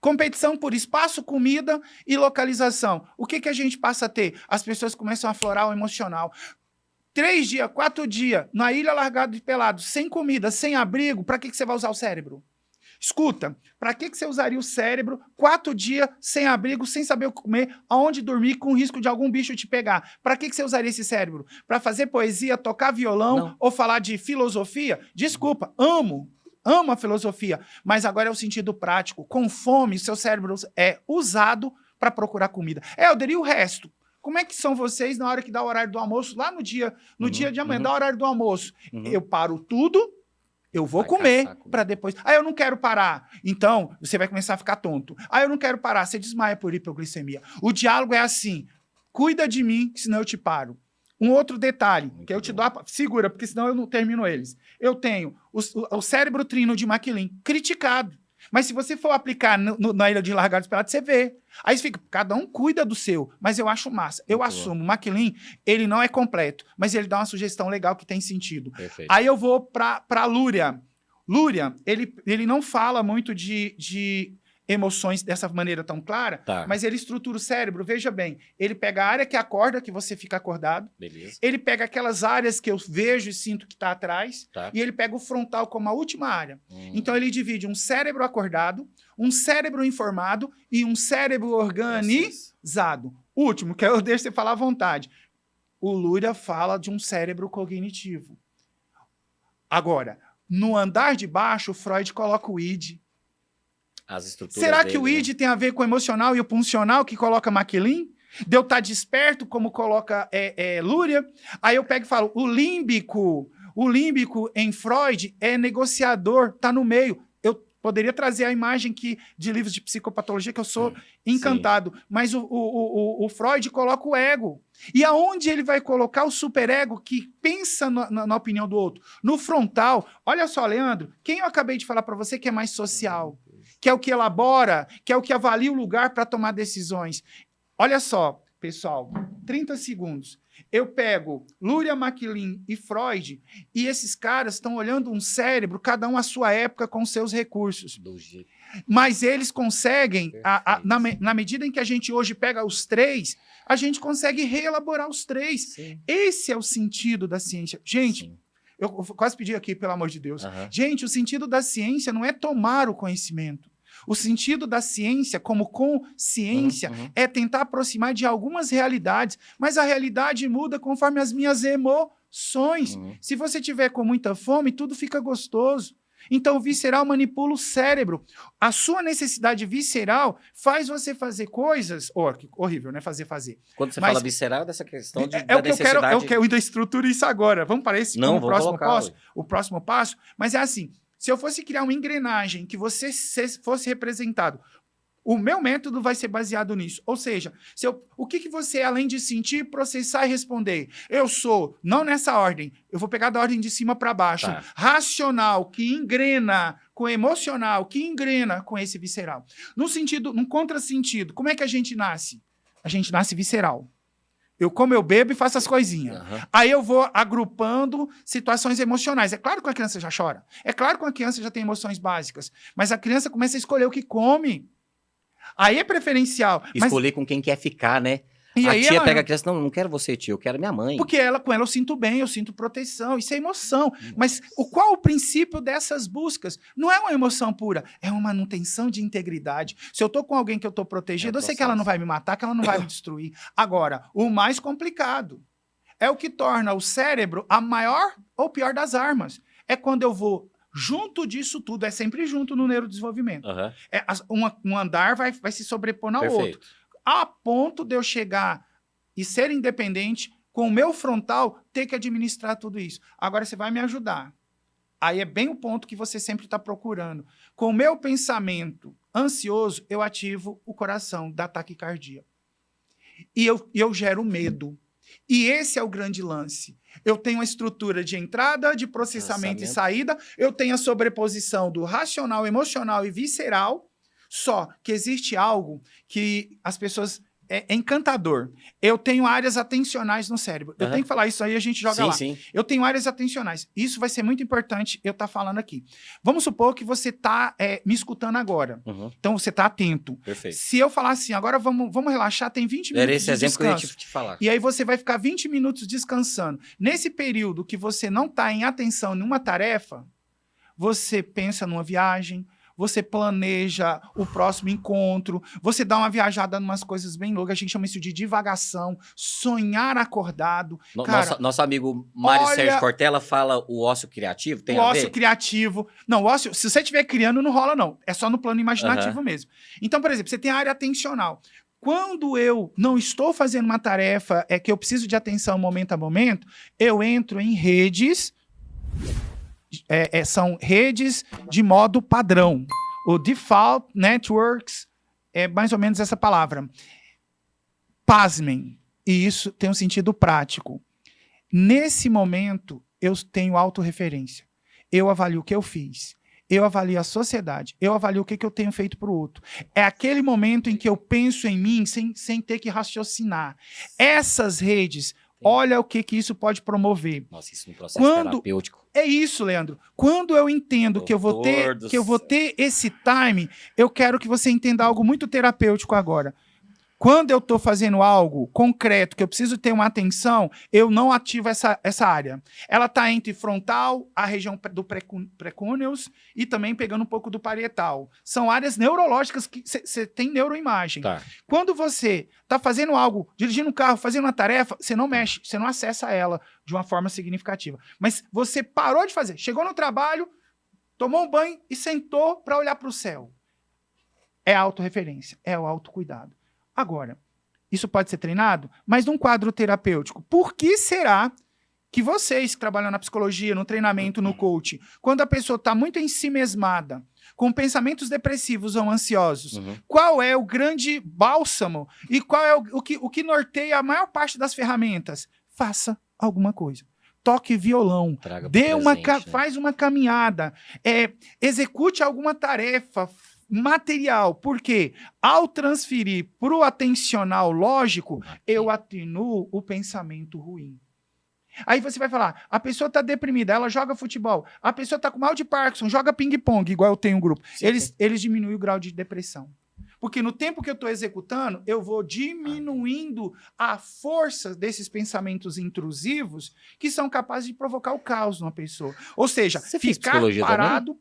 competição por espaço, comida e localização. O que a gente passa a ter? As pessoas começam a aflorar o emocional. 3 dias, 4 dias, na ilha Largado e Pelado, sem comida, sem abrigo, para que você vai usar o cérebro? Escuta, para que você usaria o cérebro 4 dias sem abrigo, sem saber o que comer, aonde dormir, com risco de algum bicho te pegar? Para que você usaria esse cérebro? Para fazer poesia, tocar violão ou falar de filosofia? Desculpa, amo a filosofia, mas agora é o sentido prático. Com fome, seu cérebro é usado para procurar comida. Helder, e o resto? Como é que são vocês na hora que dá o horário do almoço, lá no dia de amanhã, dá o horário do almoço? Eu paro tudo, eu vou comer para depois... Ah, eu não quero parar. Então, você vai começar a ficar tonto. Ah, eu não quero parar. Você desmaia por hipoglicemia. O diálogo é assim. Cuida de mim, senão eu te paro. Um outro detalhe, que eu te dou... Segura, porque senão eu não termino eles. Eu tenho o cérebro trino de MacLean criticado. Mas se você for aplicar na Ilha de Largados e Pelados, você vê. Aí fica, cada um cuida do seu, mas eu acho massa. Eu assumo, o MacLean, ele não é completo, mas ele dá uma sugestão legal que tem sentido. Perfeito. Aí eu vou para Luria. Luria, ele não fala muito de emoções dessa maneira tão clara, mas ele estrutura o cérebro, veja bem, ele pega a área que acorda, que você fica acordado, beleza, ele pega aquelas áreas que eu vejo e sinto que está atrás, e ele pega o frontal como a última área. Então ele divide um cérebro acordado, um cérebro informado e um cérebro organizado. O último, que eu deixo você falar à vontade. O Luria fala de um cérebro cognitivo. Agora, no andar de baixo, o Freud coloca o id. As estruturas Será dele, que o id tem a ver com o emocional e o funcional que coloca MacLean? De eu estar desperto, como coloca Luria? Aí eu pego e falo, o límbico em Freud é negociador, está no meio. Eu poderia trazer a imagem de livros de psicopatologia, que eu sou encantado, mas o Freud coloca o ego. E aonde ele vai colocar o superego que pensa na opinião do outro? No frontal. Olha só, Leandro, quem eu acabei de falar para você que é mais social, que é o que elabora, que é o que avalia o lugar para tomar decisões. Olha só, pessoal, 30 segundos. Eu pego Luria, MacLean e Freud, e esses caras estão olhando um cérebro, cada um à sua época, com seus recursos. Do jeito. Mas eles conseguem, na medida em que a gente hoje pega os três, a gente consegue reelaborar os três. Sim. Esse é o sentido da ciência. Gente, Sim. eu quase pedi aqui, pelo amor de Deus. Aham. Gente, o sentido da ciência não é tomar o conhecimento. O sentido da ciência, como consciência, é tentar aproximar de algumas realidades, mas a realidade muda conforme as minhas emoções. Se você tiver com muita fome, tudo fica gostoso. Então, o visceral manipula o cérebro. A sua necessidade visceral faz você fazer coisas... horrível, né? Fazer. Quando você Mas- fala visceral, dessa questão de, É da o que eu quero, necessidade... é o que eu ainda estruturo isso agora. Vamos para esse Não, como vou próximo colocar, passo? ué. O próximo passo? Mas é assim, se eu fosse criar uma engrenagem que você fosse representado, o meu método vai ser baseado nisso. Ou seja, o que você é além de sentir, processar e responder? Eu sou, não nessa ordem, eu vou pegar da ordem de cima para baixo. Tá. Racional, que engrena com emocional, que engrena com esse visceral. Num contrassentido, como é que a gente nasce? A gente nasce visceral. Eu como, eu bebo e faço as coisinhas. Aí eu vou agrupando situações emocionais. É claro que a criança já chora. É claro que a criança já tem emoções básicas. Mas a criança começa a escolher o que come. Aí é preferencial. Escolher com quem quer ficar, né? E A aí tia ela- pega a criança, não quero você, tio, eu quero minha mãe. Porque com ela eu sinto bem, eu sinto proteção, isso é emoção. Mas qual o princípio dessas buscas? Não é uma emoção pura, é uma manutenção de integridade. Se eu tô com alguém que eu tô protegido, É um eu sei que ela não processo. vai me matar, que ela não vai me destruir. Agora, o mais complicado é o que torna o cérebro a maior ou pior das armas. É quando eu vou junto disso tudo, é sempre junto no neurodesenvolvimento. Aham. Um andar vai se sobrepor ao outro. Perfeito. A ponto de eu chegar e ser independente, com o meu frontal, ter que administrar tudo isso. Agora você vai me ajudar. Aí é bem o ponto que você sempre está procurando. Com o meu pensamento ansioso, eu ativo o coração da taquicardia. E eu gero medo. E esse é o grande lance. Eu tenho a estrutura de entrada, de processamento e saída, eu tenho a sobreposição do racional, emocional e visceral, só que existe algo que as pessoas... É encantador. Eu tenho áreas atencionais no cérebro. Eu tenho que falar isso aí, a gente joga lá. Sim. Eu tenho áreas atencionais. Isso vai ser muito importante eu estar falando aqui. Vamos supor que você está me escutando agora. Então, você está atento. Perfeito. Se eu falar assim, agora vamos relaxar, tem 20 minutos Era esse de exemplo que eu ia descanso. te falar. E aí você vai ficar 20 minutos descansando. Nesse período que você não está em atenção numa tarefa, você pensa numa viagem, você planeja o próximo encontro, você dá uma viajada em umas coisas bem loucas, a gente chama isso de divagação, sonhar acordado. Cara, Nosso amigo Mário olha- Sérgio Cortella fala o ócio criativo, tem o a ócio ver? criativo. Não, o ócio, se você estiver criando, não rola, não. É só no plano imaginativo mesmo. Então, por exemplo, você tem a área atencional. Quando eu não estou fazendo uma tarefa que eu preciso de atenção momento a momento, eu entro em redes. São redes de modo padrão. O default networks é mais ou menos essa palavra. Pasmem. E isso tem um sentido prático. Nesse momento, eu tenho autorreferência. Eu avalio o que eu fiz. Eu avalio a sociedade. Eu avalio o que eu tenho feito para o outro. É aquele momento em que eu penso em mim sem ter que raciocinar. Essas redes, olha o que isso pode promover. Nossa, isso é um processo terapêutico. É isso, Leandro. Quando eu entendo que eu vou ter esse time, eu quero que você entenda algo muito terapêutico agora. Quando eu estou fazendo algo concreto, que eu preciso ter uma atenção, eu não ativo essa área. Ela está entre frontal, a região do precúneus e também pegando um pouco do parietal. São áreas neurológicas que você tem neuroimagem. Tá. Quando você está fazendo algo, dirigindo um carro, fazendo uma tarefa, você não mexe, você não acessa ela de uma forma significativa. Mas você parou de fazer, chegou no trabalho, tomou um banho e sentou para olhar para o céu. É a autorreferência, é o autocuidado. Agora, isso pode ser treinado, mas num quadro terapêutico. Por que será que vocês que trabalham na psicologia, no treinamento, no coaching, quando a pessoa está muito ensimesmada, com pensamentos depressivos ou ansiosos, qual é o grande bálsamo e qual é o que norteia a maior parte das ferramentas? Faça alguma coisa. Toque violão, faz uma caminhada, execute alguma tarefa, material. Por quê? Ao transferir para o atencional lógico, eu atenuo o pensamento ruim. Aí você vai falar, a pessoa está deprimida, ela joga futebol. A pessoa está com mal de Parkinson, joga ping-pong, igual eu tenho um grupo. Sim, Eles diminuem o grau de depressão. Porque no tempo que eu estou executando, eu vou diminuindo a força desses pensamentos intrusivos que são capazes de provocar o caos numa pessoa. Ou seja, Você fez ficar psicologia parado...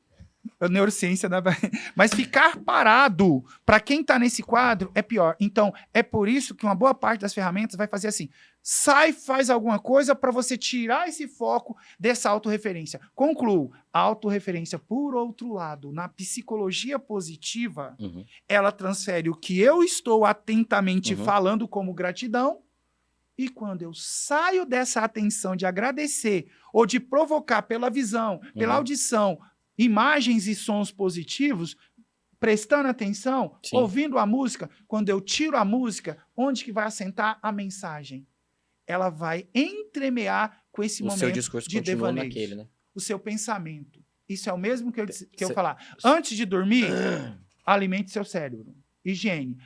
Neurociência, né? Mas ficar parado para quem está nesse quadro é pior. Então, é por isso que uma boa parte das ferramentas vai fazer assim: sai, faz alguma coisa para você tirar esse foco dessa autorreferência. Concluo, a autorreferência, por outro lado, na psicologia positiva, ela transfere o que eu estou atentamente falando como gratidão. E quando eu saio dessa atenção de agradecer ou de provocar pela visão, pela audição, imagens e sons positivos, prestando atenção, ouvindo a música, quando eu tiro a música, onde que vai assentar a mensagem? Ela vai entremear com esse momento seu discurso de continua devaneio. naquele, né? O seu pensamento. Isso é o mesmo que eu falar. Antes de dormir, alimente seu cérebro. Higiene.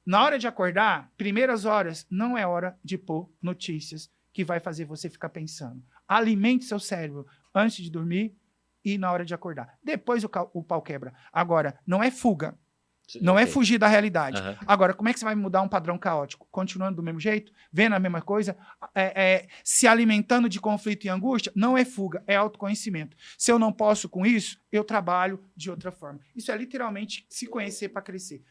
Na hora de acordar, primeiras horas, não é hora de pôr notícias que vai fazer você ficar pensando. Alimente seu cérebro antes de dormir e na hora de acordar. Depois o pau quebra. Agora, não é fuga. Não é fugir da realidade. Agora, como é que você vai mudar um padrão caótico? Continuando do mesmo jeito? Vendo a mesma coisa? Se alimentando de conflito e angústia? Não é fuga, é autoconhecimento. Se eu não posso com isso, eu trabalho de outra forma. Isso é literalmente se conhecer para crescer.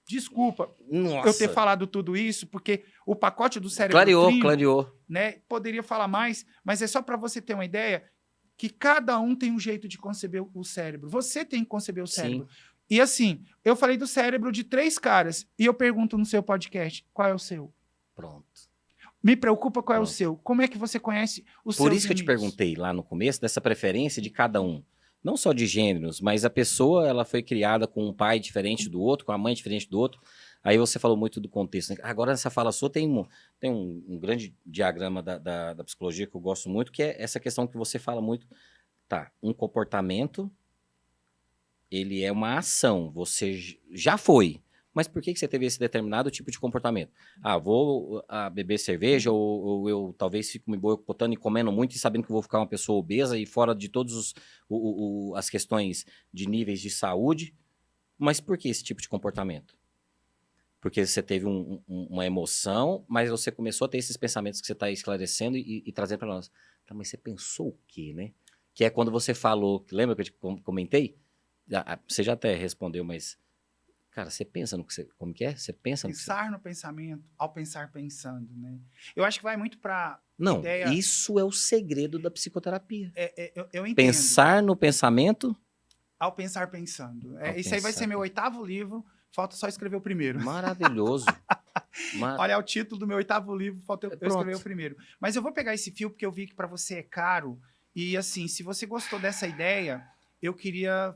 Desculpa eu ter falado tudo isso, porque o pacote do cérebro clareou. Né, poderia falar mais, mas é só para você ter uma ideia que cada um tem um jeito de conceber o cérebro. Você tem que conceber o cérebro. Sim. E assim, eu falei do cérebro de 3 caras, e eu pergunto no seu podcast, qual é o seu? Pronto. Me preocupa qual é o seu. Como é que você conhece o seu? Por isso que eu te perguntei lá no começo, dessa preferência de cada um. Não só de gêneros, mas a pessoa ela foi criada com um pai diferente do outro, com a mãe diferente do outro. Aí você falou muito do contexto. Agora, nessa fala sua, tem um grande diagrama da psicologia que eu gosto muito, que é essa questão que você fala muito. Tá, um comportamento, ele é uma ação. Você já foi. Mas por que você teve esse determinado tipo de comportamento? Vou beber cerveja, ou eu talvez fico me boicotando e comendo muito e sabendo que vou ficar uma pessoa obesa e fora de todas as questões de níveis de saúde. Mas por que esse tipo de comportamento? Porque você teve uma emoção, mas você começou a ter esses pensamentos que você está esclarecendo e trazendo para nós. Tá, mas você pensou o quê, né? Que é quando você falou, lembra que eu te comentei? Você já até respondeu, mas... Cara, você pensa no que você... Como que é? Você pensa no Pensar no pensamento, ao pensar pensando, né? Eu acho que vai muito para... Não, ideia... isso é o segredo da psicoterapia. Eu entendo. Pensar no pensamento... Ao pensar pensando. Isso aí vai ser meu 8º livro, falta só escrever o primeiro. Maravilhoso. Olha, é o título do meu 8º livro, falta eu escrever o primeiro. Mas eu vou pegar esse fio porque eu vi que para você é caro. E assim, se você gostou dessa ideia, eu queria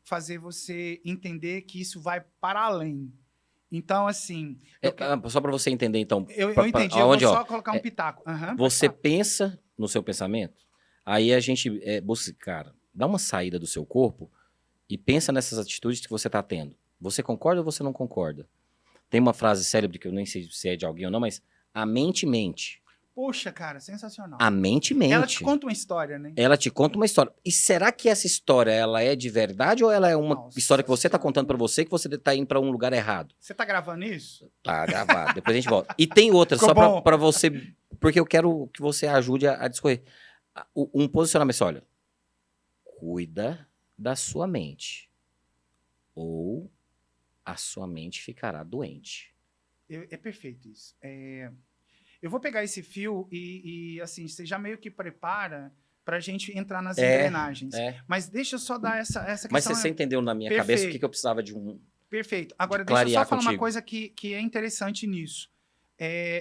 fazer você entender que isso vai para além. Então, assim... Só para você entender, então... Eu entendi, eu vou só colocar um pitaco. Você pensa no seu pensamento, aí a gente busca, cara, dá uma saída do seu corpo e pensa nessas atitudes que você está tendo. Você concorda ou você não concorda? Tem uma frase célebre que eu nem sei se é de alguém ou não, mas a mente mente. Poxa, cara, sensacional. A mente mente. Ela te conta uma história, né? Ela te conta uma história. E será que essa história ela é de verdade ou ela é uma história que você está contando para você que você está indo para um lugar errado? Você está gravando isso? Tá gravado. Depois a gente volta. E tem outra, só para você, porque eu quero que você ajude a discorrer. Um posicionamento assim, olha, cuida da sua mente ou a sua mente ficará doente. É perfeito isso. Eu vou pegar esse fio e assim, você já meio que prepara para a gente entrar nas engrenagens. Mas deixa eu só dar essa questão... Mas você entendeu na minha cabeça o que eu precisava de um... Perfeito. Agora, deixa eu só falar uma coisa que é interessante nisso.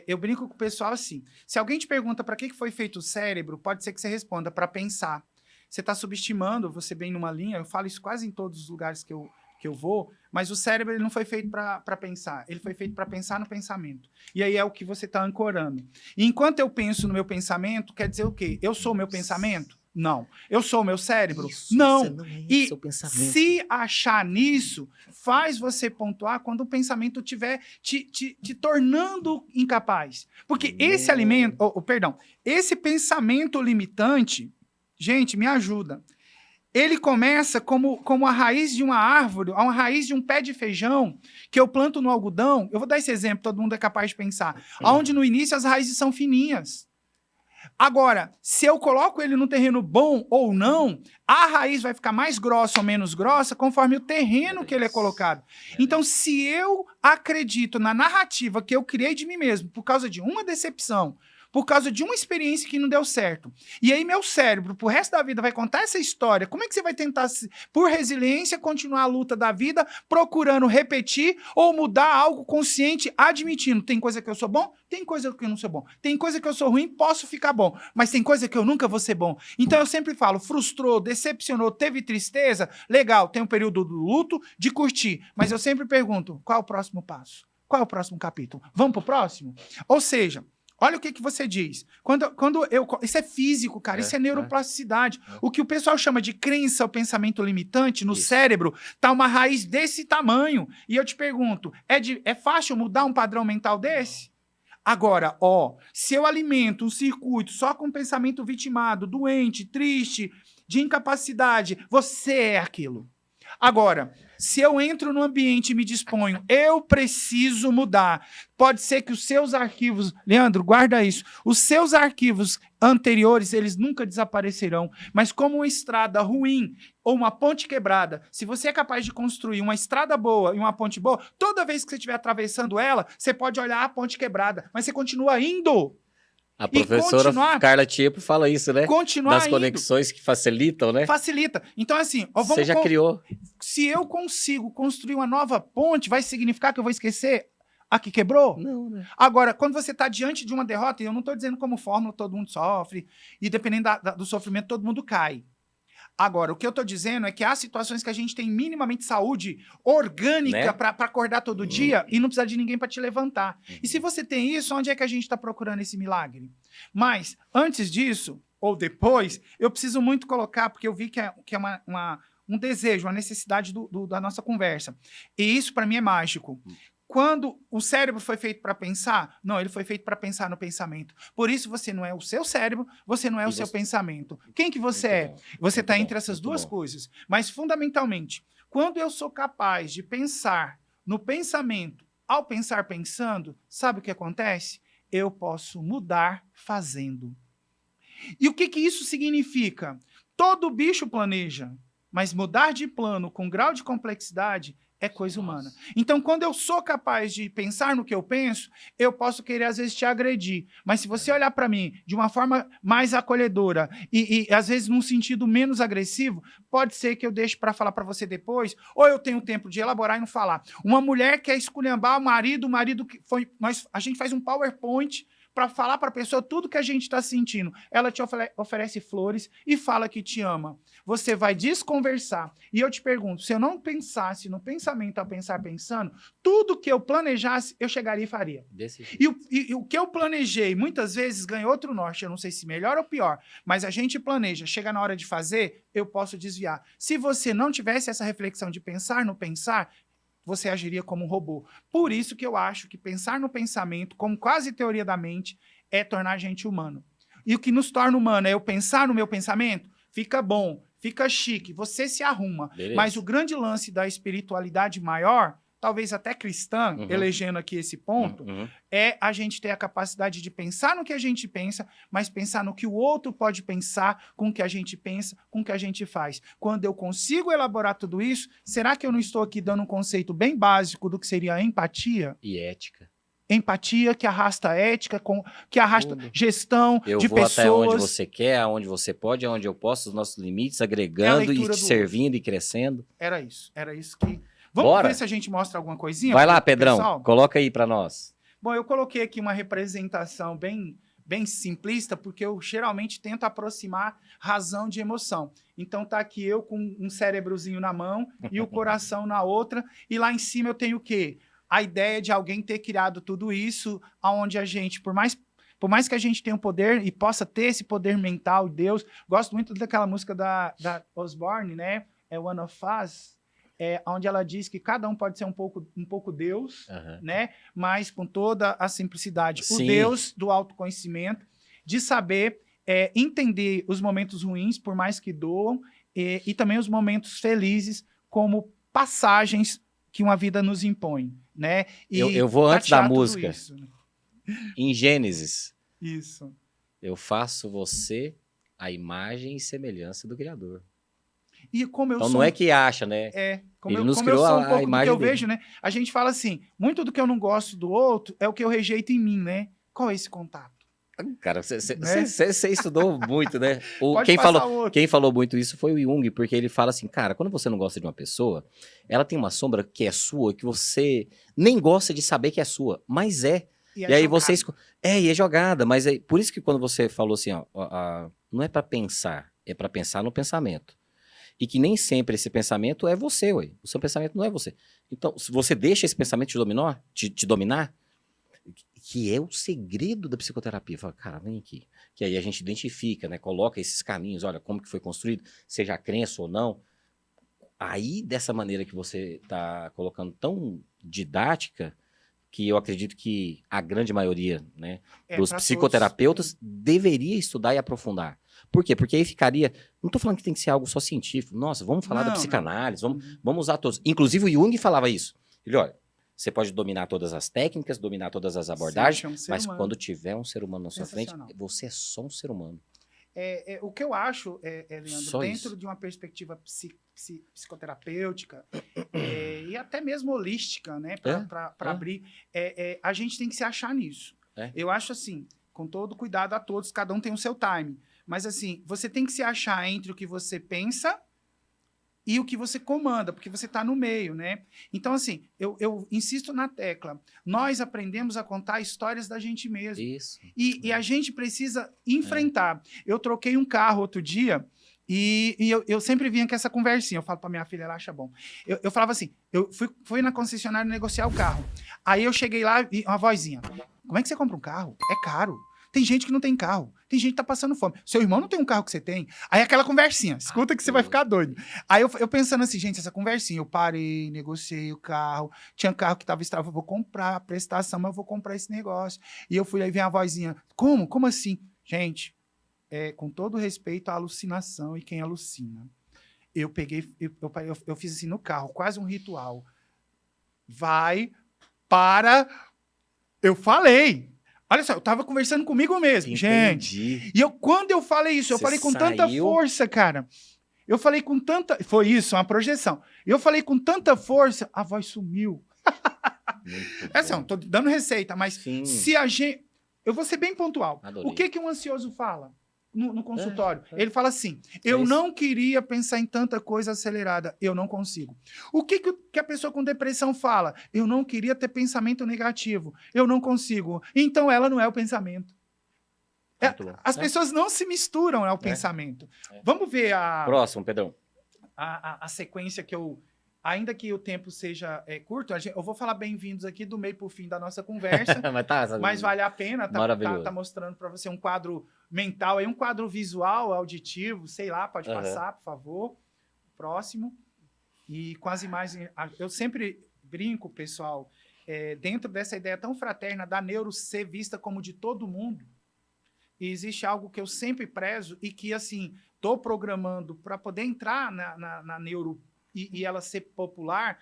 Eu brinco com o pessoal assim. Se alguém te pergunta para que foi feito o cérebro, pode ser que você responda para pensar. Você está subestimando, você bem numa linha, eu falo isso quase em todos os lugares que eu vou, mas o cérebro ele não foi feito para pensar, ele foi feito para pensar no pensamento. E aí é o que você está ancorando. E enquanto eu penso no meu pensamento, quer dizer o quê? Eu sou o meu pensamento? Não. Eu sou o meu cérebro? Isso, não. Você não é E seu pensamento. se achar nisso, faz você pontuar quando o pensamento estiver te tornando incapaz. Porque esse alimento, perdão, esse pensamento limitante, gente, me ajuda. Ele começa como a raiz de uma árvore, a raiz de um pé de feijão que eu planto no algodão. Eu vou dar esse exemplo, todo mundo é capaz de pensar. Onde no início as raízes são fininhas. Agora, se eu coloco ele no terreno bom ou não, a raiz vai ficar mais grossa ou menos grossa conforme o terreno que ele é colocado. Então, se eu acredito na narrativa que eu criei de mim mesmo por causa de uma decepção, por causa de uma experiência que não deu certo, e aí meu cérebro, pro resto da vida, vai contar essa história, como é que você vai tentar, por resiliência, continuar a luta da vida, procurando repetir ou mudar algo consciente, admitindo, tem coisa que eu sou bom, tem coisa que eu não sou bom, tem coisa que eu sou ruim, posso ficar bom, mas tem coisa que eu nunca vou ser bom. Então eu sempre falo, frustrou, decepcionou, teve tristeza, legal, tem um período do luto, de curtir, mas eu sempre pergunto, qual é o próximo passo? Qual é o próximo capítulo? Vamos pro próximo? Ou seja, olha o que você diz. Isso é físico, cara. Isso é neuroplasticidade. O que o pessoal chama de crença ou pensamento limitante no cérebro tá uma raiz desse tamanho. E eu te pergunto, é fácil mudar um padrão mental desse? Agora, se eu alimento um circuito só com pensamento vitimado, doente, triste, de incapacidade, você é aquilo. Agora, se eu entro no ambiente e me disponho, eu preciso mudar. Pode ser que os seus arquivos... Leandro, guarda isso. Os seus arquivos anteriores, eles nunca desaparecerão. Mas como uma estrada ruim ou uma ponte quebrada, se você é capaz de construir uma estrada boa e uma ponte boa, toda vez que você estiver atravessando ela, você pode olhar a ponte quebrada, mas você continua indo. A professora Carla Tiepo fala isso, né? Das conexões que facilitam, né? Facilita. Então, assim... Você já criou. Se eu consigo construir uma nova ponte, vai significar que eu vou esquecer a que quebrou? Não, né? Agora, quando você está diante de uma derrota, e eu não estou dizendo como fórmula todo mundo sofre, e dependendo do sofrimento, todo mundo cai. Agora, o que eu estou dizendo é que há situações que a gente tem minimamente saúde orgânica, né? Para acordar todo dia e não precisar de ninguém para te levantar. E se você tem isso, onde é que a gente está procurando esse milagre? Mas, antes disso, ou depois, eu preciso muito colocar, porque eu vi que é um desejo, uma necessidade da nossa conversa. E isso, para mim, é mágico. Quando o cérebro foi feito para pensar, não, ele foi feito para pensar no pensamento. Por isso, você não é o seu cérebro, você não é o seu pensamento. Quem que você é? Você está entre essas duas coisas. Mas, fundamentalmente, quando eu sou capaz de pensar no pensamento, ao pensar pensando, sabe o que acontece? Eu posso mudar fazendo. E o que isso significa? Todo bicho planeja, mas mudar de plano com grau de complexidade é coisa humana. Então, quando eu sou capaz de pensar no que eu penso, eu posso querer, às vezes, te agredir. Mas se você olhar para mim de uma forma mais acolhedora e, às vezes, num sentido menos agressivo, pode ser que eu deixe para falar para você depois, ou eu tenho tempo de elaborar e não falar. Uma mulher quer esculhambar o marido que foi... a gente faz um PowerPoint para falar para a pessoa tudo que a gente está sentindo. Ela te oferece flores e fala que te ama. Você vai desconversar. E eu te pergunto, se eu não pensasse no pensamento a pensar pensando, tudo que eu planejasse, eu chegaria e faria. E o que eu planejei, muitas vezes, ganha outro norte. Eu não sei se melhor ou pior, mas a gente planeja. Chega na hora de fazer, eu posso desviar. Se você não tivesse essa reflexão de pensar no pensar, você agiria como um robô. Por isso que eu acho que pensar no pensamento, como quase teoria da mente, é tornar a gente humano. E o que nos torna humano é eu pensar no meu pensamento? Fica bom, fica chique, você se arruma. Beleza. Mas o grande lance da espiritualidade maior, talvez até cristã, elegendo aqui esse ponto, é a gente ter a capacidade de pensar no que a gente pensa, mas pensar no que o outro pode pensar com o que a gente pensa, com o que a gente faz. Quando eu consigo elaborar tudo isso, será que eu não estou aqui dando um conceito bem básico do que seria a empatia? E ética. Empatia que arrasta ética, que arrasta gestão de pessoas. Eu vou até onde você quer, aonde você pode, aonde eu posso, os nossos limites, agregando e te servindo e crescendo. Era isso que... Vamos ver se a gente mostra alguma coisinha? Vai lá, Pedrão, pessoal? Coloca aí para nós. Bom, eu coloquei aqui uma representação bem simplista, porque eu geralmente tento aproximar razão de emoção. Então tá aqui eu com um cérebrozinho na mão e o coração na outra, e lá em cima eu tenho o quê? A ideia de alguém ter criado tudo isso, onde a gente, por mais Por mais que a gente tenha um poder e possa ter esse poder mental, Deus, gosto muito daquela música da Osborne, né? É One of Us, onde ela diz que cada um pode ser um pouco Deus, né? Mas com toda a simplicidade. Sim. O Deus do autoconhecimento, de saber entender os momentos ruins, por mais que doam, e também os momentos felizes como passagens que uma vida nos impõe, né? E eu vou antes da tatear tudo música. isso, né? Em Gênesis, Isso. eu faço você a imagem e semelhança do Criador. E como eu Então sou não é que acha, né? como Ele eu, nos como eu criou sou a um pouco do que imagem eu dele. vejo, né? A gente fala assim, muito do que eu não gosto do outro é o que eu rejeito em mim, né? Qual é esse contato? Cara, você Né? estudou muito, né? Pode passar o outro. Quem falou muito isso foi o Jung, porque ele fala assim, cara, quando você não gosta de uma pessoa, ela tem uma sombra que é sua, que você nem gosta de saber que é sua, mas é. E aí jogado. você... e é jogada, mas é por isso que quando você falou assim, não é pra pensar, é pra pensar no pensamento. E que nem sempre esse pensamento é você, ué. O seu pensamento não é você. Então, se você deixa esse pensamento te dominar, que é o segredo da psicoterapia. Fala, cara, vem aqui. Que aí a gente identifica, né? Coloca esses caminhos, olha, como que foi construído, seja a crença ou não. Aí, dessa maneira que você está colocando tão didática, que eu acredito que a grande maioria, né, dos psicoterapeutas deveria estudar e aprofundar. Por quê? Porque aí ficaria... Não estou falando que tem que ser algo só científico. Nossa, vamos falar da psicanálise, vamos usar todos. Inclusive o Jung falava isso. Ele, olha, você pode dominar todas as técnicas, dominar todas as abordagens, mas quando tiver um ser humano na sua frente, você é só um ser humano. O que eu acho, Leandro, só dentro isso. de uma perspectiva psicoterapêutica e até mesmo holística, né, para abrir, a gente tem que se achar nisso. Eu acho assim, com todo cuidado a todos, cada um tem o seu time, mas assim, você tem que se achar entre o que você pensa e o que você comanda, porque você está no meio, né? Então, assim, eu insisto na tecla. Nós aprendemos a contar histórias da gente mesmo. Isso. E a gente precisa enfrentar. Eu troquei um carro outro dia e eu sempre vinha com essa conversinha. Eu falo para minha filha, ela acha bom. Eu falava assim, eu fui na concessionária negociar o carro. Aí eu cheguei lá e uma vozinha. Como é que você compra um carro? É caro. Tem gente que não tem carro. Tem gente que tá passando fome. Seu irmão não tem um carro que você tem? Aí aquela conversinha. Escuta que você vai ficar doido. Aí eu pensando assim, gente, essa conversinha. Eu parei, negociei o carro. Tinha carro que tava estragado. Eu vou comprar a prestação, mas eu vou comprar esse negócio. E eu fui aí, vem a vozinha. Como? Como assim? Gente, com todo respeito à alucinação e quem alucina. Eu peguei, eu fiz assim no carro, quase um ritual. Eu falei. Olha só, eu tava conversando comigo mesmo, gente. E quando eu falei isso, eu falei com tanta força, cara. Eu falei com tanta... Foi isso, uma projeção. Eu falei com tanta força, a voz sumiu. Assim, não tô dando receita, mas se a gente... Eu vou ser bem pontual. Adorei. O que um ansioso fala no consultório? Ele fala assim, eu não queria pensar em tanta coisa acelerada, eu não consigo. O que a pessoa com depressão fala? Eu não queria ter pensamento negativo, eu não consigo. Então ela não é o pensamento. As pessoas não se misturam ao pensamento. Vamos ver Próximo, Pedrão. A sequência que eu... Ainda que o tempo seja curto, eu vou falar bem-vindos aqui do meio para o fim da nossa conversa, mas vale a pena, tá mostrando para você um quadro mental, aí um quadro visual, auditivo, sei lá, pode passar, por favor. Próximo. E com as imagens... Eu sempre brinco, pessoal, dentro dessa ideia tão fraterna da neuro ser vista como de todo mundo, e existe algo que eu sempre prezo e que, assim, estou programando para poder entrar na neuro e ela ser popular,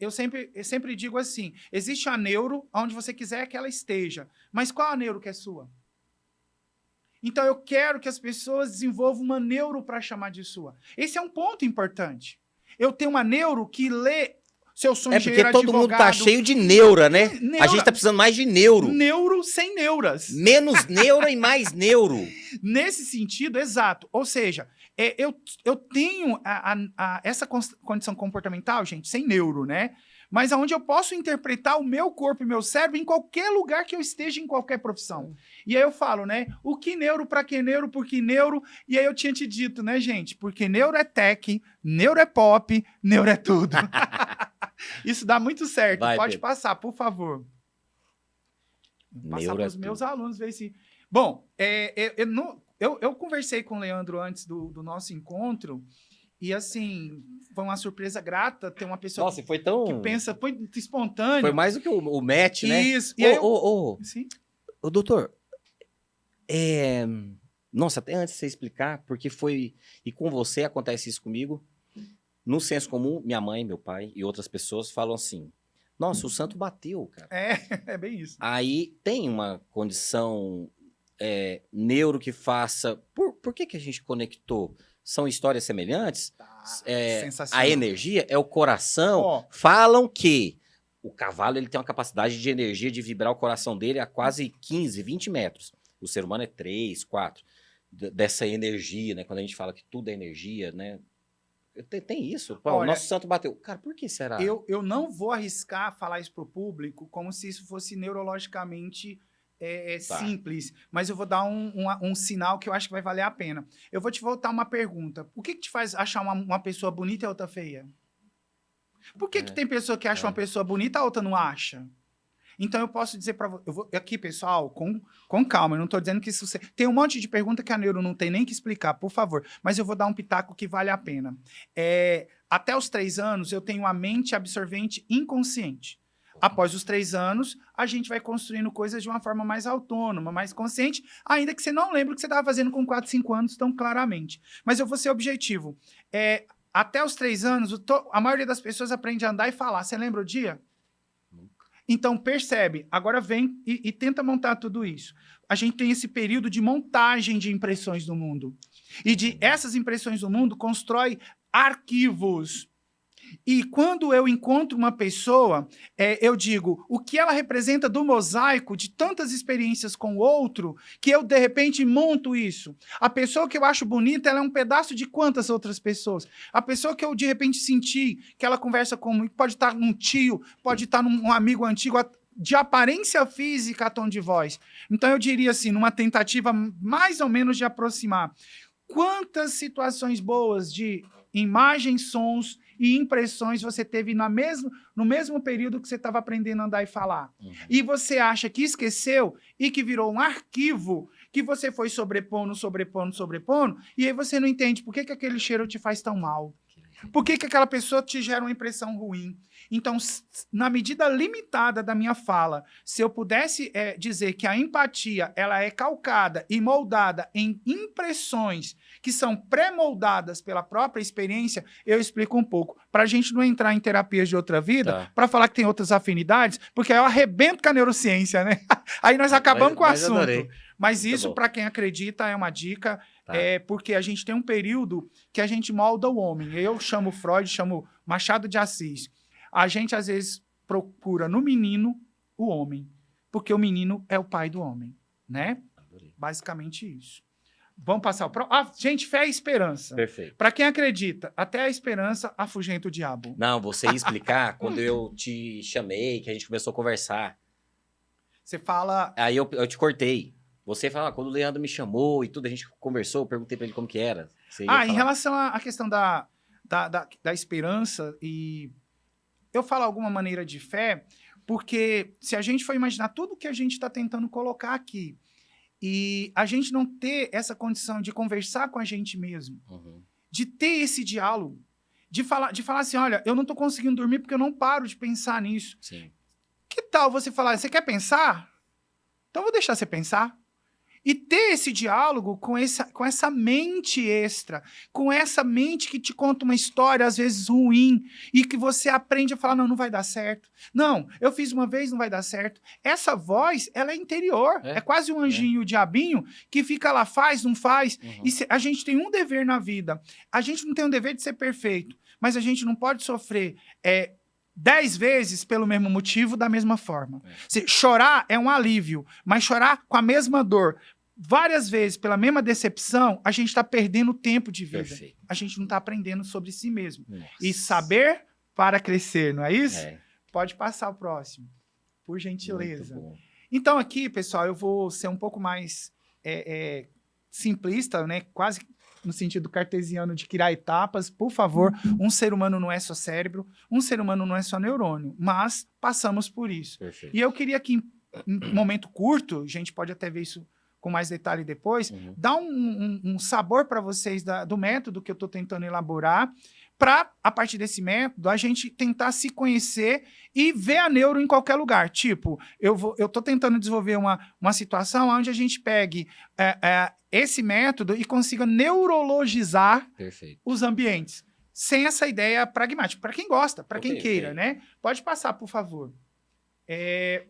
eu sempre digo assim, existe a neuro onde você quiser que ela esteja, mas qual a neuro que é sua? Então eu quero que as pessoas desenvolvam uma neuro para chamar de sua. Esse é um ponto importante. Eu tenho uma neuro que lê seu sonho de porque todo mundo tá cheio de neura, né? A gente tá precisando mais de neuro. Neuro sem neuras. Menos neura e mais neuro. Nesse sentido, exato. Ou seja, eu tenho essa condição comportamental, gente, sem neuro, né? Mas onde eu posso interpretar o meu corpo e meu cérebro em qualquer lugar que eu esteja, em qualquer profissão. E aí eu falo, né? O que neuro, pra que neuro, por que neuro? E aí eu tinha te dito, né, gente? Porque neuro é tech, neuro é pop, neuro é tudo. Isso dá muito certo. Pode passar, por favor. Vou passar para os meus alunos, ver se... Bom, eu conversei com o Leandro antes do nosso encontro e, assim, foi uma surpresa grata ter uma pessoa Nossa, foi tão... que pensa, foi espontâneo. Foi mais do que o match, né? Isso. E aí sim. Ô, doutor, nossa, até antes de você explicar, porque foi... E com você acontece isso comigo. No senso comum, minha mãe, meu pai e outras pessoas falam assim, nossa, o santo bateu, cara. É bem isso. Aí tem uma condição neuro que faça... Por que a gente conectou? São histórias semelhantes? Sensacional. A energia é o coração. Ó. Falam que o cavalo ele tem uma capacidade de energia de vibrar o coração dele a quase 15, 20 metros. O ser humano é 3, 4. Dessa energia, né? Quando a gente fala que tudo é energia, né? Tem isso. Pô, Olha, o nosso santo bateu. Cara, por que será? Eu não vou arriscar falar isso para o público como se isso fosse neurologicamente simples, mas eu vou dar um sinal que eu acho que vai valer a pena. Eu vou te voltar uma pergunta. O que te faz achar uma pessoa bonita e outra feia? Por que tem pessoa que acha uma pessoa bonita e a outra não acha? Então eu posso dizer para você... Aqui, pessoal, com calma, eu não estou dizendo que isso... Tem um monte de pergunta que a neuro não tem nem que explicar, por favor, mas eu vou dar um pitaco que vale a pena. Até os 3 anos, eu tenho a mente absorvente inconsciente. Após os 3 anos, a gente vai construindo coisas de uma forma mais autônoma, mais consciente, ainda que você não lembre o que você estava fazendo com 4, 5 anos tão claramente. Mas eu vou ser objetivo. Até os 3 anos, a maioria das pessoas aprende a andar e falar. Você lembra o dia? Nunca. Então, percebe. Agora vem e tenta montar tudo isso. A gente tem esse período de montagem de impressões do mundo. E essas impressões do mundo constrói arquivos. E quando eu encontro uma pessoa, eu digo o que ela representa do mosaico de tantas experiências com o outro, que eu, de repente, monto isso. A pessoa que eu acho bonita, ela é um pedaço de quantas outras pessoas? A pessoa que eu, de repente, senti que ela conversa comigo, pode estar num tio, pode estar num amigo antigo, de aparência física a tom de voz. Então, eu diria assim, numa tentativa mais ou menos de aproximar, quantas situações boas de imagens, sons e impressões você teve no mesmo período que você estava aprendendo a andar e falar. Uhum. E você acha que esqueceu e que virou um arquivo que você foi sobrepondo, e aí você não entende por que aquele cheiro te faz tão mal. Por que aquela pessoa te gera uma impressão ruim? Então, na medida limitada da minha fala, se eu pudesse dizer que a empatia ela é calcada e moldada em impressões que são pré-moldadas pela própria experiência, eu explico um pouco. Para a gente não entrar em terapias de outra vida, para falar que tem outras afinidades, porque aí eu arrebento com a neurociência, né? Aí nós acabamos com o assunto. Adorei. Mas isso, para quem acredita, é uma dica, porque a gente tem um período que a gente molda o homem. Eu chamo Freud, chamo Machado de Assis. A gente, às vezes, procura no menino o homem, porque o menino é o pai do homem, né? Adorei. Basicamente isso. Vamos passar o próximo. Gente, fé e esperança. Perfeito. Para quem acredita, até a esperança afugenta o diabo. Não, você ia explicar quando eu te chamei, que a gente começou a conversar. Você fala... Aí eu te cortei. Você fala, quando o Leandro me chamou e tudo, a gente conversou, eu perguntei para ele como que era. Em relação à questão da esperança, e eu falo alguma maneira de fé, porque se a gente for imaginar tudo que a gente está tentando colocar aqui, e a gente não ter essa condição de conversar com a gente mesmo, de ter esse diálogo, de falar assim, olha, eu não estou conseguindo dormir porque eu não paro de pensar nisso. Sim. Que tal você falar, você quer pensar? Então eu vou deixar você pensar. E ter esse diálogo com essa mente extra, com essa mente que te conta uma história, às vezes ruim, e que você aprende a falar, não vai dar certo. Não, eu fiz uma vez, não vai dar certo. Essa voz, ela é interior. É quase um anjinho, o diabinho, que fica lá, faz, não faz. E a gente tem um dever na vida. A gente não tem um dever de ser perfeito, mas a gente não pode sofrer 10 vezes pelo mesmo motivo, da mesma forma. Chorar é um alívio, mas chorar com a mesma dor várias vezes pela mesma decepção, a gente está perdendo tempo de vida. Perfeito. A gente não está aprendendo sobre si mesmo. Nossa. E saber para crescer, não é isso? Pode passar o próximo, por gentileza. Então aqui, pessoal, eu vou ser um pouco mais simplista, né? Quase no sentido cartesiano de criar etapas. Por favor, um ser humano não é só cérebro, um ser humano não é só neurônio, mas passamos por isso. Perfeito. E eu queria que, em um momento curto, a gente pode até ver isso com mais detalhe depois, dá um sabor para vocês do método que eu estou tentando elaborar, para, a partir desse método, a gente tentar se conhecer e ver a neuro em qualquer lugar. Tipo, eu estou tentando desenvolver uma situação onde a gente pegue esse método e consiga neurologizar os ambientes, sem essa ideia pragmática. Para quem gosta, para quem queira, né? Pode passar, por favor.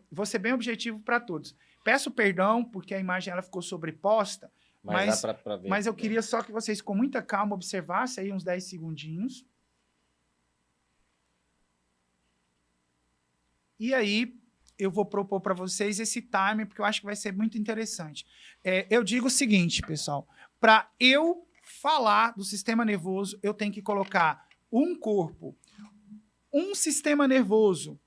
Vou ser bem objetivo para todos. Peço perdão, porque a imagem ela ficou sobreposta, mas eu queria só que vocês, com muita calma, observassem aí uns 10 segundinhos. E aí, eu vou propor para vocês esse timer, porque eu acho que vai ser muito interessante. Eu digo o seguinte, pessoal, para eu falar do sistema nervoso, eu tenho que colocar um corpo, um sistema nervoso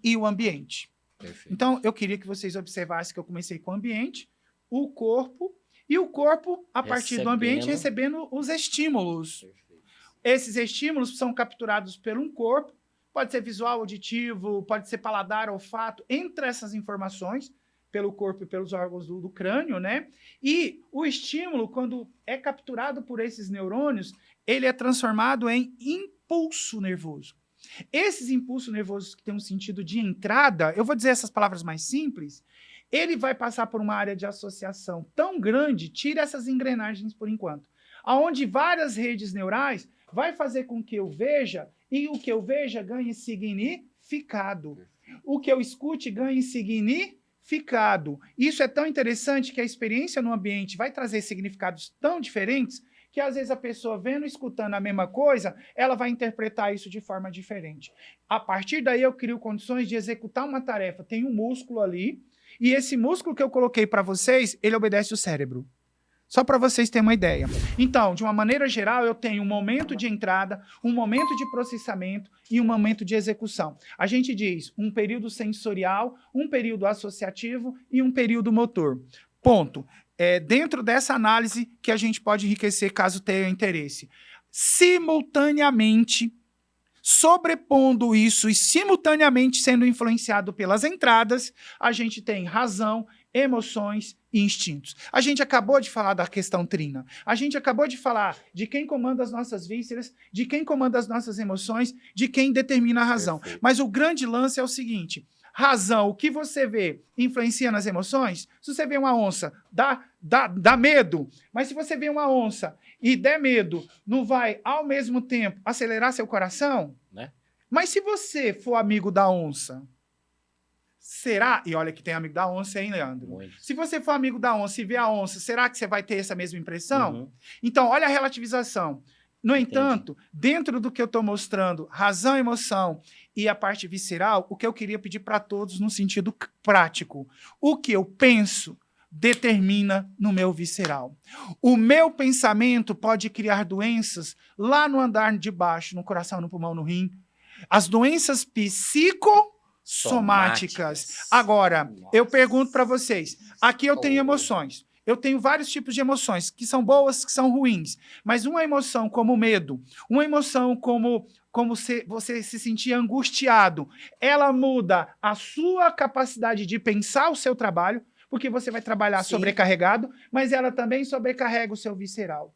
e o ambiente. Perfeito. Então, eu queria que vocês observassem que eu comecei com o ambiente, o corpo, e o corpo, a partir do ambiente, recebendo os estímulos. Perfeito. Esses estímulos são capturados pelo corpo, pode ser visual, auditivo, pode ser paladar, olfato, entre essas informações, pelo corpo e pelos órgãos do crânio, né? E o estímulo, quando é capturado por esses neurônios, ele é transformado em impulso nervoso. Esses impulsos nervosos que têm um sentido de entrada, eu vou dizer essas palavras mais simples, ele vai passar por uma área de associação tão grande, tira essas engrenagens por enquanto, aonde várias redes neurais vai fazer com que eu veja, e o que eu veja ganhe significado. O que eu escute ganhe significado. Isso é tão interessante que a experiência no ambiente vai trazer significados tão diferentes que às vezes a pessoa vendo e escutando a mesma coisa, ela vai interpretar isso de forma diferente. A partir daí eu crio condições de executar uma tarefa. Tem um músculo ali, e esse músculo que eu coloquei para vocês, ele obedece o cérebro. Só para vocês terem uma ideia. Então, de uma maneira geral, eu tenho um momento de entrada, um momento de processamento e um momento de execução. A gente diz um período sensorial, um período associativo e um período motor. Ponto. Dentro dessa análise que a gente pode enriquecer caso tenha interesse. Simultaneamente, sobrepondo isso e simultaneamente sendo influenciado pelas entradas, a gente tem razão, emoções e instintos. A gente acabou de falar da questão trina. A gente acabou de falar de quem comanda as nossas vísceras, de quem comanda as nossas emoções, de quem determina a razão. Perfeito. Mas o grande lance é o seguinte: razão, o que você vê, influencia nas emoções? Se você vê uma onça, dá medo. Mas se você vê uma onça e der medo, não vai, ao mesmo tempo, acelerar seu coração? Né? Mas se você for amigo da onça, será? E olha que tem amigo da onça, hein, Leandro? Muito. Se você for amigo da onça e ver a onça, será que você vai ter essa mesma impressão? Uhum. Então, olha a relativização. No entanto, dentro do que eu estou mostrando, razão, emoção e a parte visceral, o que eu queria pedir para todos no sentido prático. O que eu penso determina no meu visceral. O meu pensamento pode criar doenças lá no andar de baixo, no coração, no pulmão, no rim. As doenças psicossomáticas. Agora, eu pergunto para vocês, aqui eu tenho emoções. Eu tenho vários tipos de emoções, que são boas, que são ruins. Mas uma emoção como medo, uma emoção como você se sentir angustiado, ela muda a sua capacidade de pensar o seu trabalho, porque você vai trabalhar sobrecarregado, mas ela também sobrecarrega o seu visceral.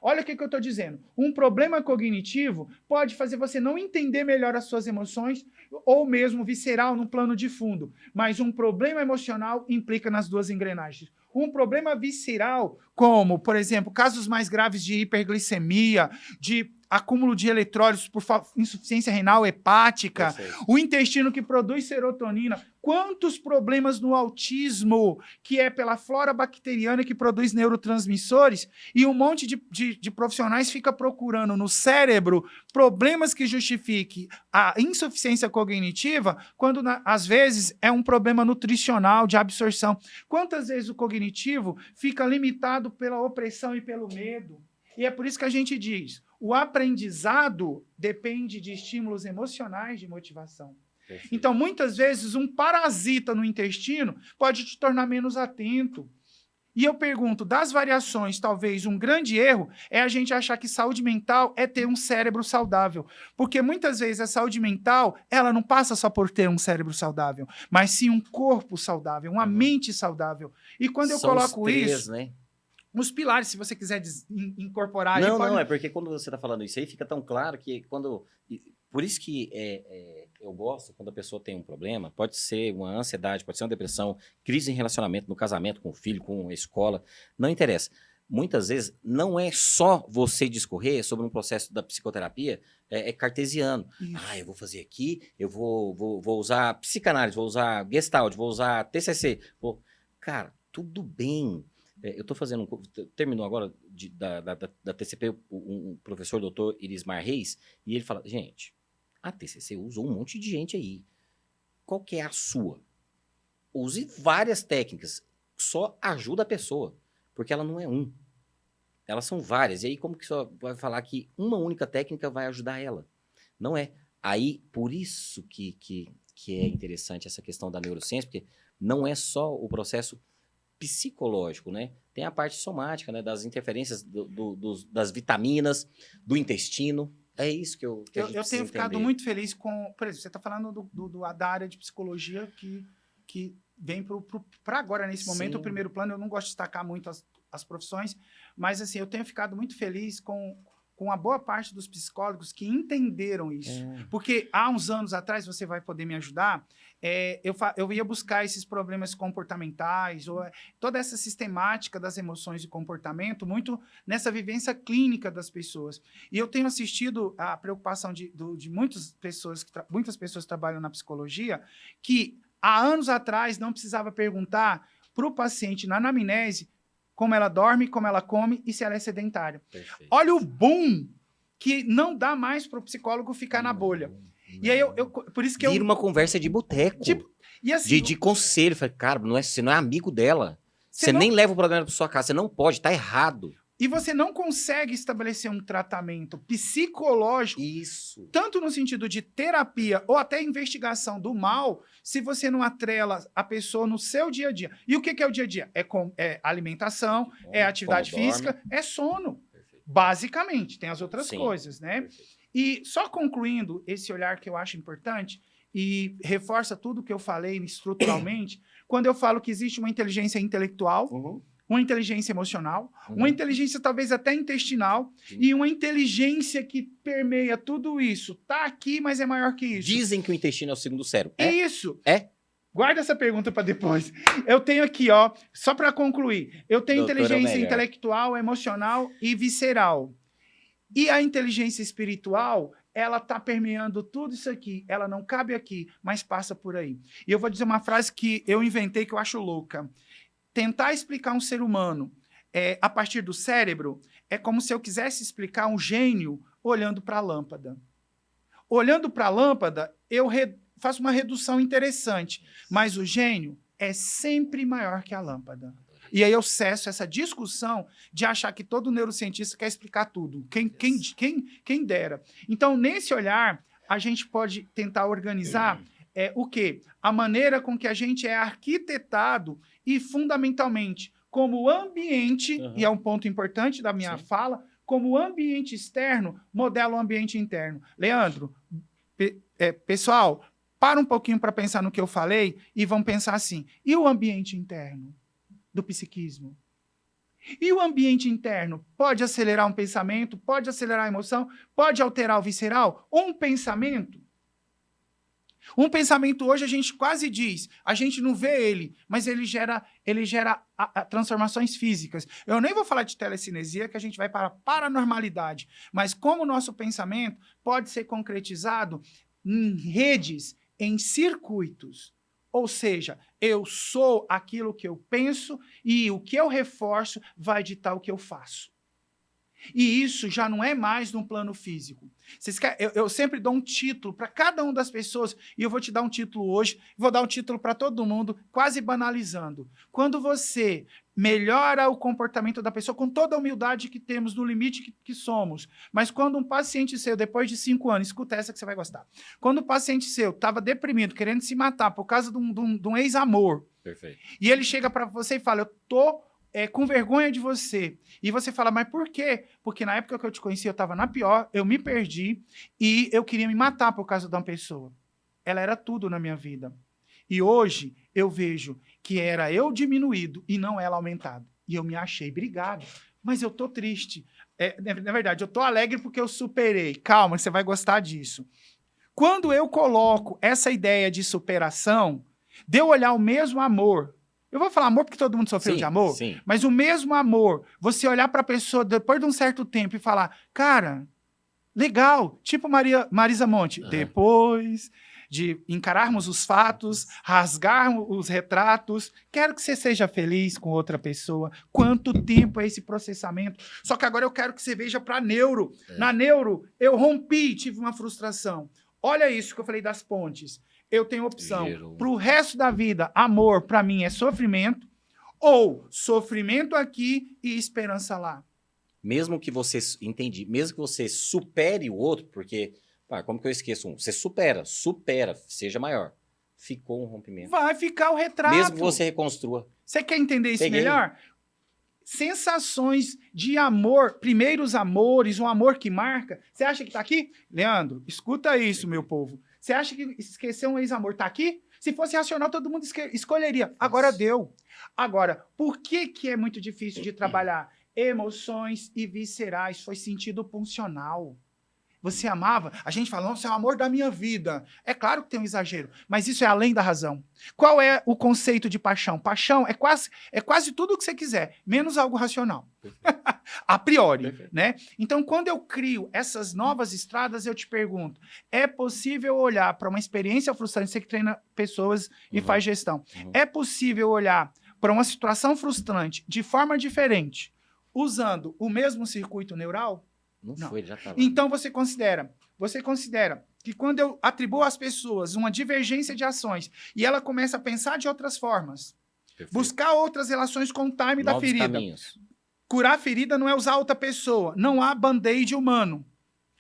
Olha o que eu estou dizendo. Um problema cognitivo pode fazer você não entender melhor as suas emoções, ou mesmo visceral no plano de fundo. Mas um problema emocional implica nas duas engrenagens. Um problema visceral, como, por exemplo, casos mais graves de hiperglicemia, de acúmulo de eletrólitos por insuficiência renal hepática, o intestino que produz serotonina. Quantos problemas no autismo, que é pela flora bacteriana que produz neurotransmissores, e um monte de profissionais fica procurando no cérebro problemas que justifiquem a insuficiência cognitiva, quando às vezes é um problema nutricional, de absorção. Quantas vezes o cognitivo fica limitado pela opressão e pelo medo? E é por isso que a gente diz, o aprendizado depende de estímulos emocionais de motivação. Perfeito. Então, muitas vezes, um parasita no intestino pode te tornar menos atento. E eu pergunto, das variações, talvez um grande erro é a gente achar que saúde mental é ter um cérebro saudável. Porque muitas vezes a saúde mental, ela não passa só por ter um cérebro saudável, mas sim um corpo saudável, uma mente saudável. E quando eu coloco os três, isso, né? os pilares, se você quiser incorporar... Não, aí pode... não, é porque quando você está falando isso aí, fica tão claro que quando... Por isso que eu gosto quando a pessoa tem um problema, pode ser uma ansiedade, pode ser uma depressão, crise em relacionamento, no casamento, com o filho, com a escola, não interessa. Muitas vezes não é só você discorrer sobre um processo da psicoterapia cartesiano. Isso. Eu vou fazer aqui, eu vou usar psicanálise, vou usar Gestalt, vou usar TCC. Cara, tudo bem. Eu estou fazendo terminou agora da TCP um professor doutor Irismar Reis, e ele fala, gente, a TCC usou um monte de gente aí. Qual que é a sua? Use várias técnicas, só ajuda a pessoa, porque ela não é um. Elas são várias, e aí como que só vai falar que uma única técnica vai ajudar ela? Não é. Aí, por isso que é interessante essa questão da neurociência, porque não é só o processo psicológico, né? Tem a parte somática, né? Das interferências das vitaminas, do intestino. É isso que a gente Eu precisa tenho ficado entender. muito feliz com... Por exemplo, você está falando da área de psicologia que vem para agora, nesse momento, Sim. o primeiro plano. Eu não gosto de destacar muito as profissões, mas assim, eu tenho ficado muito feliz com a boa parte dos psicólogos que entenderam isso. Porque há uns anos atrás, você vai poder me ajudar, eu ia buscar esses problemas comportamentais, ou toda essa sistemática das emoções e comportamento, muito nessa vivência clínica das pessoas. E eu tenho assistido a preocupação de muitas pessoas que trabalham na psicologia, que há anos atrás não precisava perguntar para o paciente na anamnese como ela dorme, como ela come e se ela é sedentária. Perfeito. Olha o boom que não dá mais para o psicólogo ficar na bolha. E aí, por isso que Vira uma conversa de boteco, e assim, de conselho. Falei, cara, você não é amigo dela. Você não- nem leva o problema para sua casa. Você não pode, tá errado. E você não consegue estabelecer um tratamento psicológico, Isso. tanto no sentido de terapia ou até investigação do mal, se você não atrela a pessoa no seu dia a dia. E o que é o dia a dia? É alimentação, é atividade Como dorme. física, é sono. Perfeito. Basicamente, tem as outras Sim. coisas, né? Perfeito. E só concluindo esse olhar que eu acho importante e reforça tudo que eu falei estruturalmente, quando eu falo que existe uma inteligência intelectual, uma inteligência emocional, uma inteligência talvez até intestinal, Sim. e uma inteligência que permeia tudo isso. Tá aqui, mas é maior que isso. Dizem que o intestino é o segundo cérebro. Isso. É? Guarda essa pergunta para depois. Eu tenho aqui, ó, só para concluir. Eu tenho Doutora inteligência melhor. intelectual, emocional e visceral. E a inteligência espiritual, ela tá permeando tudo isso aqui. Ela não cabe aqui, mas passa por aí. E eu vou dizer uma frase que eu inventei que eu acho louca. Tentar explicar um ser humano a partir do cérebro é como se eu quisesse explicar um gênio olhando para a lâmpada. Olhando para a lâmpada, eu faço uma redução interessante, mas o gênio é sempre maior que a lâmpada. E aí eu cesso essa discussão de achar que todo neurocientista quer explicar tudo. Quem dera. Então, nesse olhar, a gente pode tentar organizar o quê? A maneira com que a gente é arquitetado e, fundamentalmente, como ambiente, e é um ponto importante da minha fala, como ambiente externo, modela o ambiente interno. Leandro, pessoal, para um pouquinho para pensar no que eu falei e vamos pensar assim, e o ambiente interno do psiquismo? E o ambiente interno pode acelerar um pensamento, pode acelerar a emoção, pode alterar o visceral? Um pensamento hoje a gente quase diz, a gente não vê ele, mas ele gera transformações físicas. Eu nem vou falar de telecinesia, que a gente vai para a paranormalidade, mas como o nosso pensamento pode ser concretizado em redes, em circuitos. Ou seja, eu sou aquilo que eu penso e o que eu reforço vai ditar o que eu faço. E isso já não é mais no plano físico. Eu sempre dou um título para cada uma das pessoas, e eu vou te dar um título hoje, vou dar um título para todo mundo, quase banalizando. Quando você melhora o comportamento da pessoa, com toda a humildade que temos, no limite que somos, mas quando um paciente seu, depois de 5 anos, escuta essa que você vai gostar, quando um paciente seu estava deprimido, querendo se matar por causa de um ex-amor, Perfeito. e ele chega para você e fala, eu tô com vergonha de você. E você fala, mas por quê? Porque na época que eu te conheci, eu estava na pior, eu me perdi e eu queria me matar por causa de uma pessoa. Ela era tudo na minha vida. E hoje eu vejo que era eu diminuído e não ela aumentado. E eu me achei, obrigado. Mas eu tô triste. Na verdade, eu tô alegre porque eu superei. Calma, você vai gostar disso. Quando eu coloco essa ideia de superação, de eu olhar o mesmo amor. Eu vou falar amor porque todo mundo sofreu de amor, sim. mas o mesmo amor, você olhar para a pessoa depois de um certo tempo e falar, cara, legal, tipo Marisa Monte, depois de encararmos os fatos, rasgarmos os retratos, quero que você seja feliz com outra pessoa. Quanto tempo é esse processamento? Só que agora eu quero que você veja para neuro. Na neuro, eu rompi, tive uma frustração. Olha isso que eu falei das pontes. Eu tenho opção. Para o resto da vida, amor, para mim, é sofrimento, ou sofrimento aqui e esperança lá. Mesmo que você, entendi, mesmo que você supere o outro, porque, como que eu esqueço um? Você supera, seja maior. Ficou um rompimento. Vai ficar o retrato. Mesmo que você reconstrua. Você quer entender isso melhor? Sensações de amor, primeiros amores, um amor que marca. Você acha que tá aqui? Leandro, escuta isso, meu povo. Você acha que esquecer um ex-amor tá aqui? Se fosse racional, todo mundo escolheria. Agora deu. Agora, por que é muito difícil de trabalhar? Emoções e viscerais, foi sentido funcional. Você amava? A gente fala, nossa, é o amor da minha vida. É claro que tem um exagero, mas isso é além da razão. Qual é o conceito de paixão? Paixão é quase tudo o que você quiser, menos algo racional. A priori, né? Então, quando eu crio essas novas estradas, eu te pergunto, é possível olhar para uma experiência frustrante, você que treina pessoas e faz gestão, é possível olhar para uma situação frustrante de forma diferente, usando o mesmo circuito neural? Não. Foi, já tá lá. Então você considera que quando eu atribuo às pessoas uma divergência de ações e ela começa a pensar de outras formas, buscar outras relações com o time da ferida. Caminhos. Curar a ferida não é usar outra pessoa, não há band-aid humano.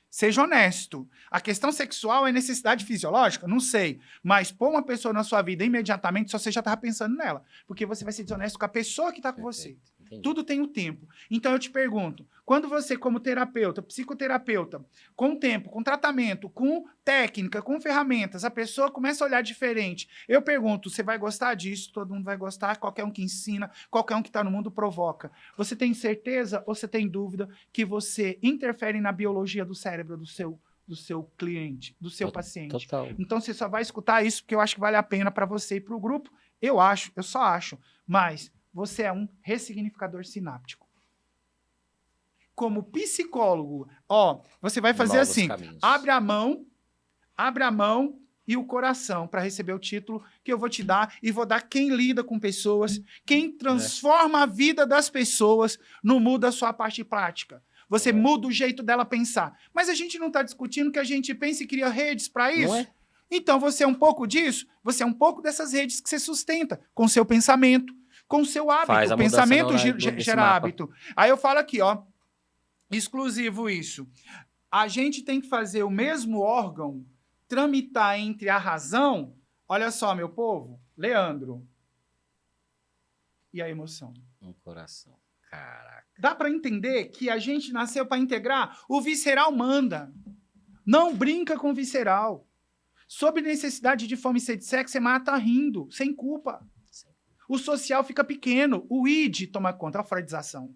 Seja honesto. A questão sexual é necessidade fisiológica? Não sei. Mas pôr uma pessoa na sua vida imediatamente, só você já estava pensando nela. Porque você vai ser desonesto com a pessoa que está com você. Entendi. Tudo tem um tempo. Então eu te pergunto, quando você, como terapeuta, psicoterapeuta, com o tempo, com tratamento, com técnica, com ferramentas, a pessoa começa a olhar diferente. Eu pergunto, você vai gostar disso? Todo mundo vai gostar? Qualquer um que ensina, qualquer um que está no mundo provoca. Você tem certeza ou você tem dúvida que você interfere na biologia do cérebro do seu cliente, do seu paciente? Total. Então você só vai escutar isso porque eu acho que vale a pena para você e para o grupo. Eu só acho, mas você é um ressignificador sináptico. Como psicólogo, você vai fazer Novos assim, caminhos. abre a mão e o coração para receber o título que eu vou te dar e vou dar quem lida com pessoas, quem transforma a vida das pessoas, não muda a sua parte prática. Você muda o jeito dela pensar. Mas a gente não está discutindo que a gente pensa e cria redes para isso? Não é? Então você é um pouco disso, você é um pouco dessas redes que você sustenta com o seu pensamento, com o seu hábito. O pensamento gera hábito. Aí eu falo aqui, exclusivo isso. A gente tem que fazer o mesmo órgão tramitar entre a razão, olha só, meu povo, Leandro, e a emoção. Um coração. Caraca. Dá para entender que a gente nasceu para integrar? O visceral manda. Não brinca com o visceral. Sob necessidade de fome e sede de sexo, você mata rindo, sem culpa. O social fica pequeno. O id toma conta, a freudização.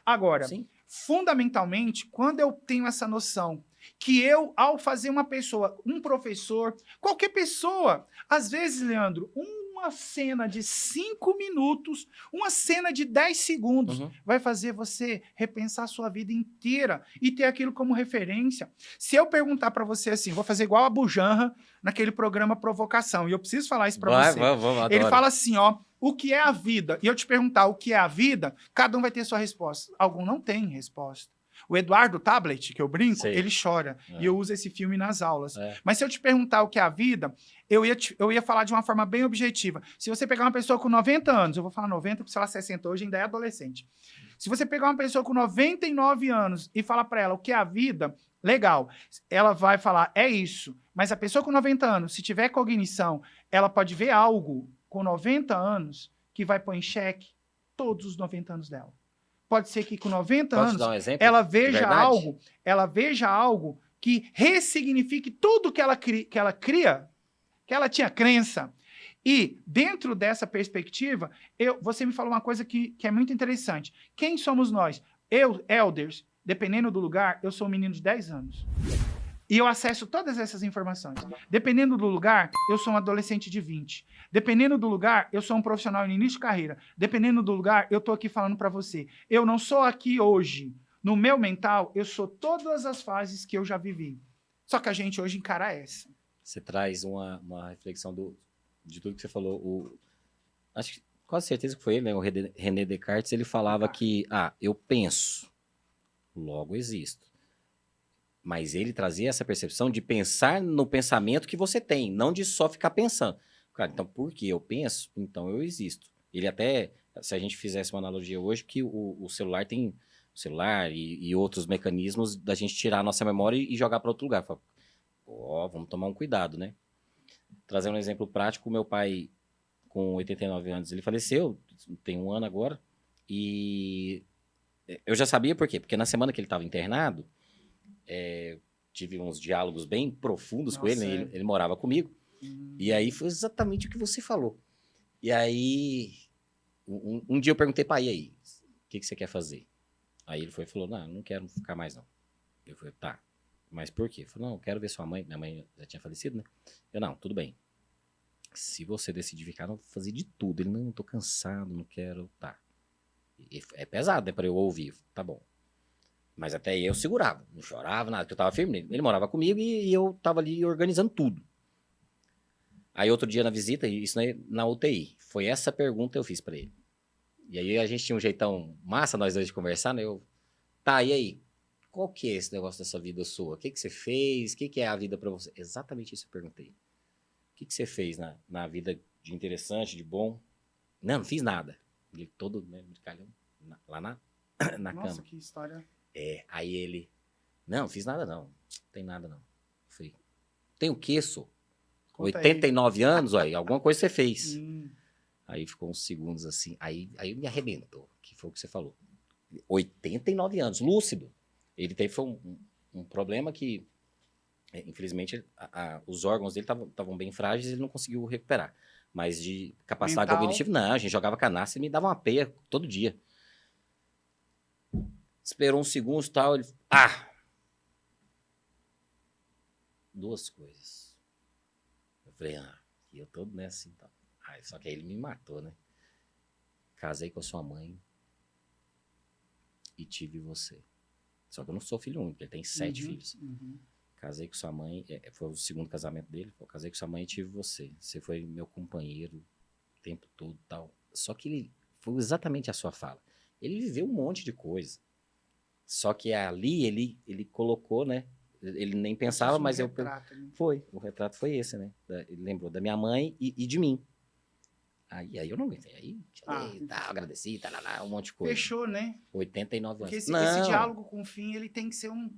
Agora, fundamentalmente, quando eu tenho essa noção que eu, ao fazer uma pessoa, um professor, qualquer pessoa, às vezes, Leandro, uma cena de 5 minutos, uma cena de 10 segundos, vai fazer você repensar a sua vida inteira e ter aquilo como referência. Se eu perguntar para você assim, vou fazer igual a Bujanra naquele programa Provocação, e eu preciso falar isso para você. Ele fala assim, o que é a vida? E eu te perguntar o que é a vida, cada um vai ter sua resposta. Algum não tem resposta. O Eduardo Tablet, que eu brinco, ele chora. E eu uso esse filme nas aulas. Mas se eu te perguntar o que é a vida, eu ia falar de uma forma bem objetiva. Se você pegar uma pessoa com 90 anos, eu vou falar 90, porque se ela 60 hoje ainda é adolescente. Se você pegar uma pessoa com 99 anos e falar para ela o que é a vida, legal. Ela vai falar, é isso. Mas a pessoa com 90 anos, se tiver cognição, ela pode ver algo com 90 anos que vai pôr em xeque todos os 90 anos dela. Pode ser que com 90 Posso anos dar um exemplo? ela de veja verdade? algo que ressignifique tudo que ela cria, que ela tinha crença. E dentro dessa perspectiva, você me falou uma coisa que é muito interessante. Quem somos nós? Eu, elders, dependendo do lugar, eu sou um menino de 10 anos. E eu acesso todas essas informações. Dependendo do lugar, eu sou um adolescente de 20. Dependendo do lugar, eu sou um profissional no início de carreira. Dependendo do lugar, eu estou aqui falando para você. Eu não sou aqui hoje. No meu mental, eu sou todas as fases que eu já vivi. Só que a gente hoje encara essa. Você traz uma reflexão de tudo que você falou. Acho que quase certeza que foi ele, né? O René Descartes, ele falava que, eu penso, logo existo. Mas ele trazia essa percepção de pensar no pensamento que você tem, não de só ficar pensando. Cara, então, porque eu penso, então eu existo. Ele até, se a gente fizesse uma analogia hoje, que o celular tem... O celular e outros mecanismos da gente tirar a nossa memória e jogar para outro lugar. Fala, vamos tomar um cuidado, né? Trazendo um exemplo prático, meu pai, com 89 anos, ele faleceu, tem 1 ano agora, e eu já sabia por quê, porque na semana que ele estava internado, tive uns diálogos bem profundos com ele, né? Ele morava comigo, e aí foi exatamente o que você falou. E aí, um dia eu perguntei para ele, aí, o que você quer fazer? Aí ele foi e falou, não quero ficar mais não. Eu falei, tá, mas por quê? Ele falou, não, eu quero ver sua mãe. Minha mãe já tinha falecido, né? Eu, não, tudo bem. Se você decidir ficar, eu vou fazer de tudo. Ele, não, tô cansado, não quero, tá. E é pesado, né, pra eu ouvir. Tá bom. Mas até aí eu segurava, não chorava, nada, porque eu tava firme. Ele morava comigo e eu tava ali organizando tudo. Aí outro dia na visita, isso na UTI, foi essa pergunta que eu fiz pra ele. E aí a gente tinha um jeitão massa, nós dois, de conversar, né? Tá, e aí? Qual que é esse negócio dessa vida sua? O que você fez? O que é a vida pra você? Exatamente isso eu perguntei. O que você fez na vida de interessante, de bom? Não fiz nada. Ele todo, né, brincalhão, lá na cama. Nossa, que história. Aí ele, não fiz nada não. Não tem nada não. Eu falei, tem o quê, sou? 89 anos, aí, alguma coisa você fez. Aí ficou uns segundos assim, aí me arrebentou, que foi o que você falou. 89 anos, lúcido. Ele teve um problema que, infelizmente, os órgãos dele estavam bem frágeis e ele não conseguiu recuperar. Mas de capacidade cognitiva, não, a gente jogava canastra e me dava uma peia todo dia. Esperou uns segundos e tal, ele... Duas coisas. Eu falei, eu tô nessa então. Só que aí ele me matou, né? Casei com a sua mãe e tive você. Só que eu não sou filho único, ele tem 7 filhos. Casei com sua mãe, foi o segundo casamento dele. Eu casei com sua mãe e tive você. Você foi meu companheiro o tempo todo e tal. Só que ele foi exatamente a sua fala. Ele viveu um monte de coisa. Só que ali ele colocou, né? Ele nem pensava, mas eu... O retrato foi esse, né? Ele lembrou da minha mãe e de mim. Aí eu não aguentei. Aí agradeci, um monte de coisa. Fechou, né? 89 Porque anos. esse diálogo com o fim, ele tem que ser um...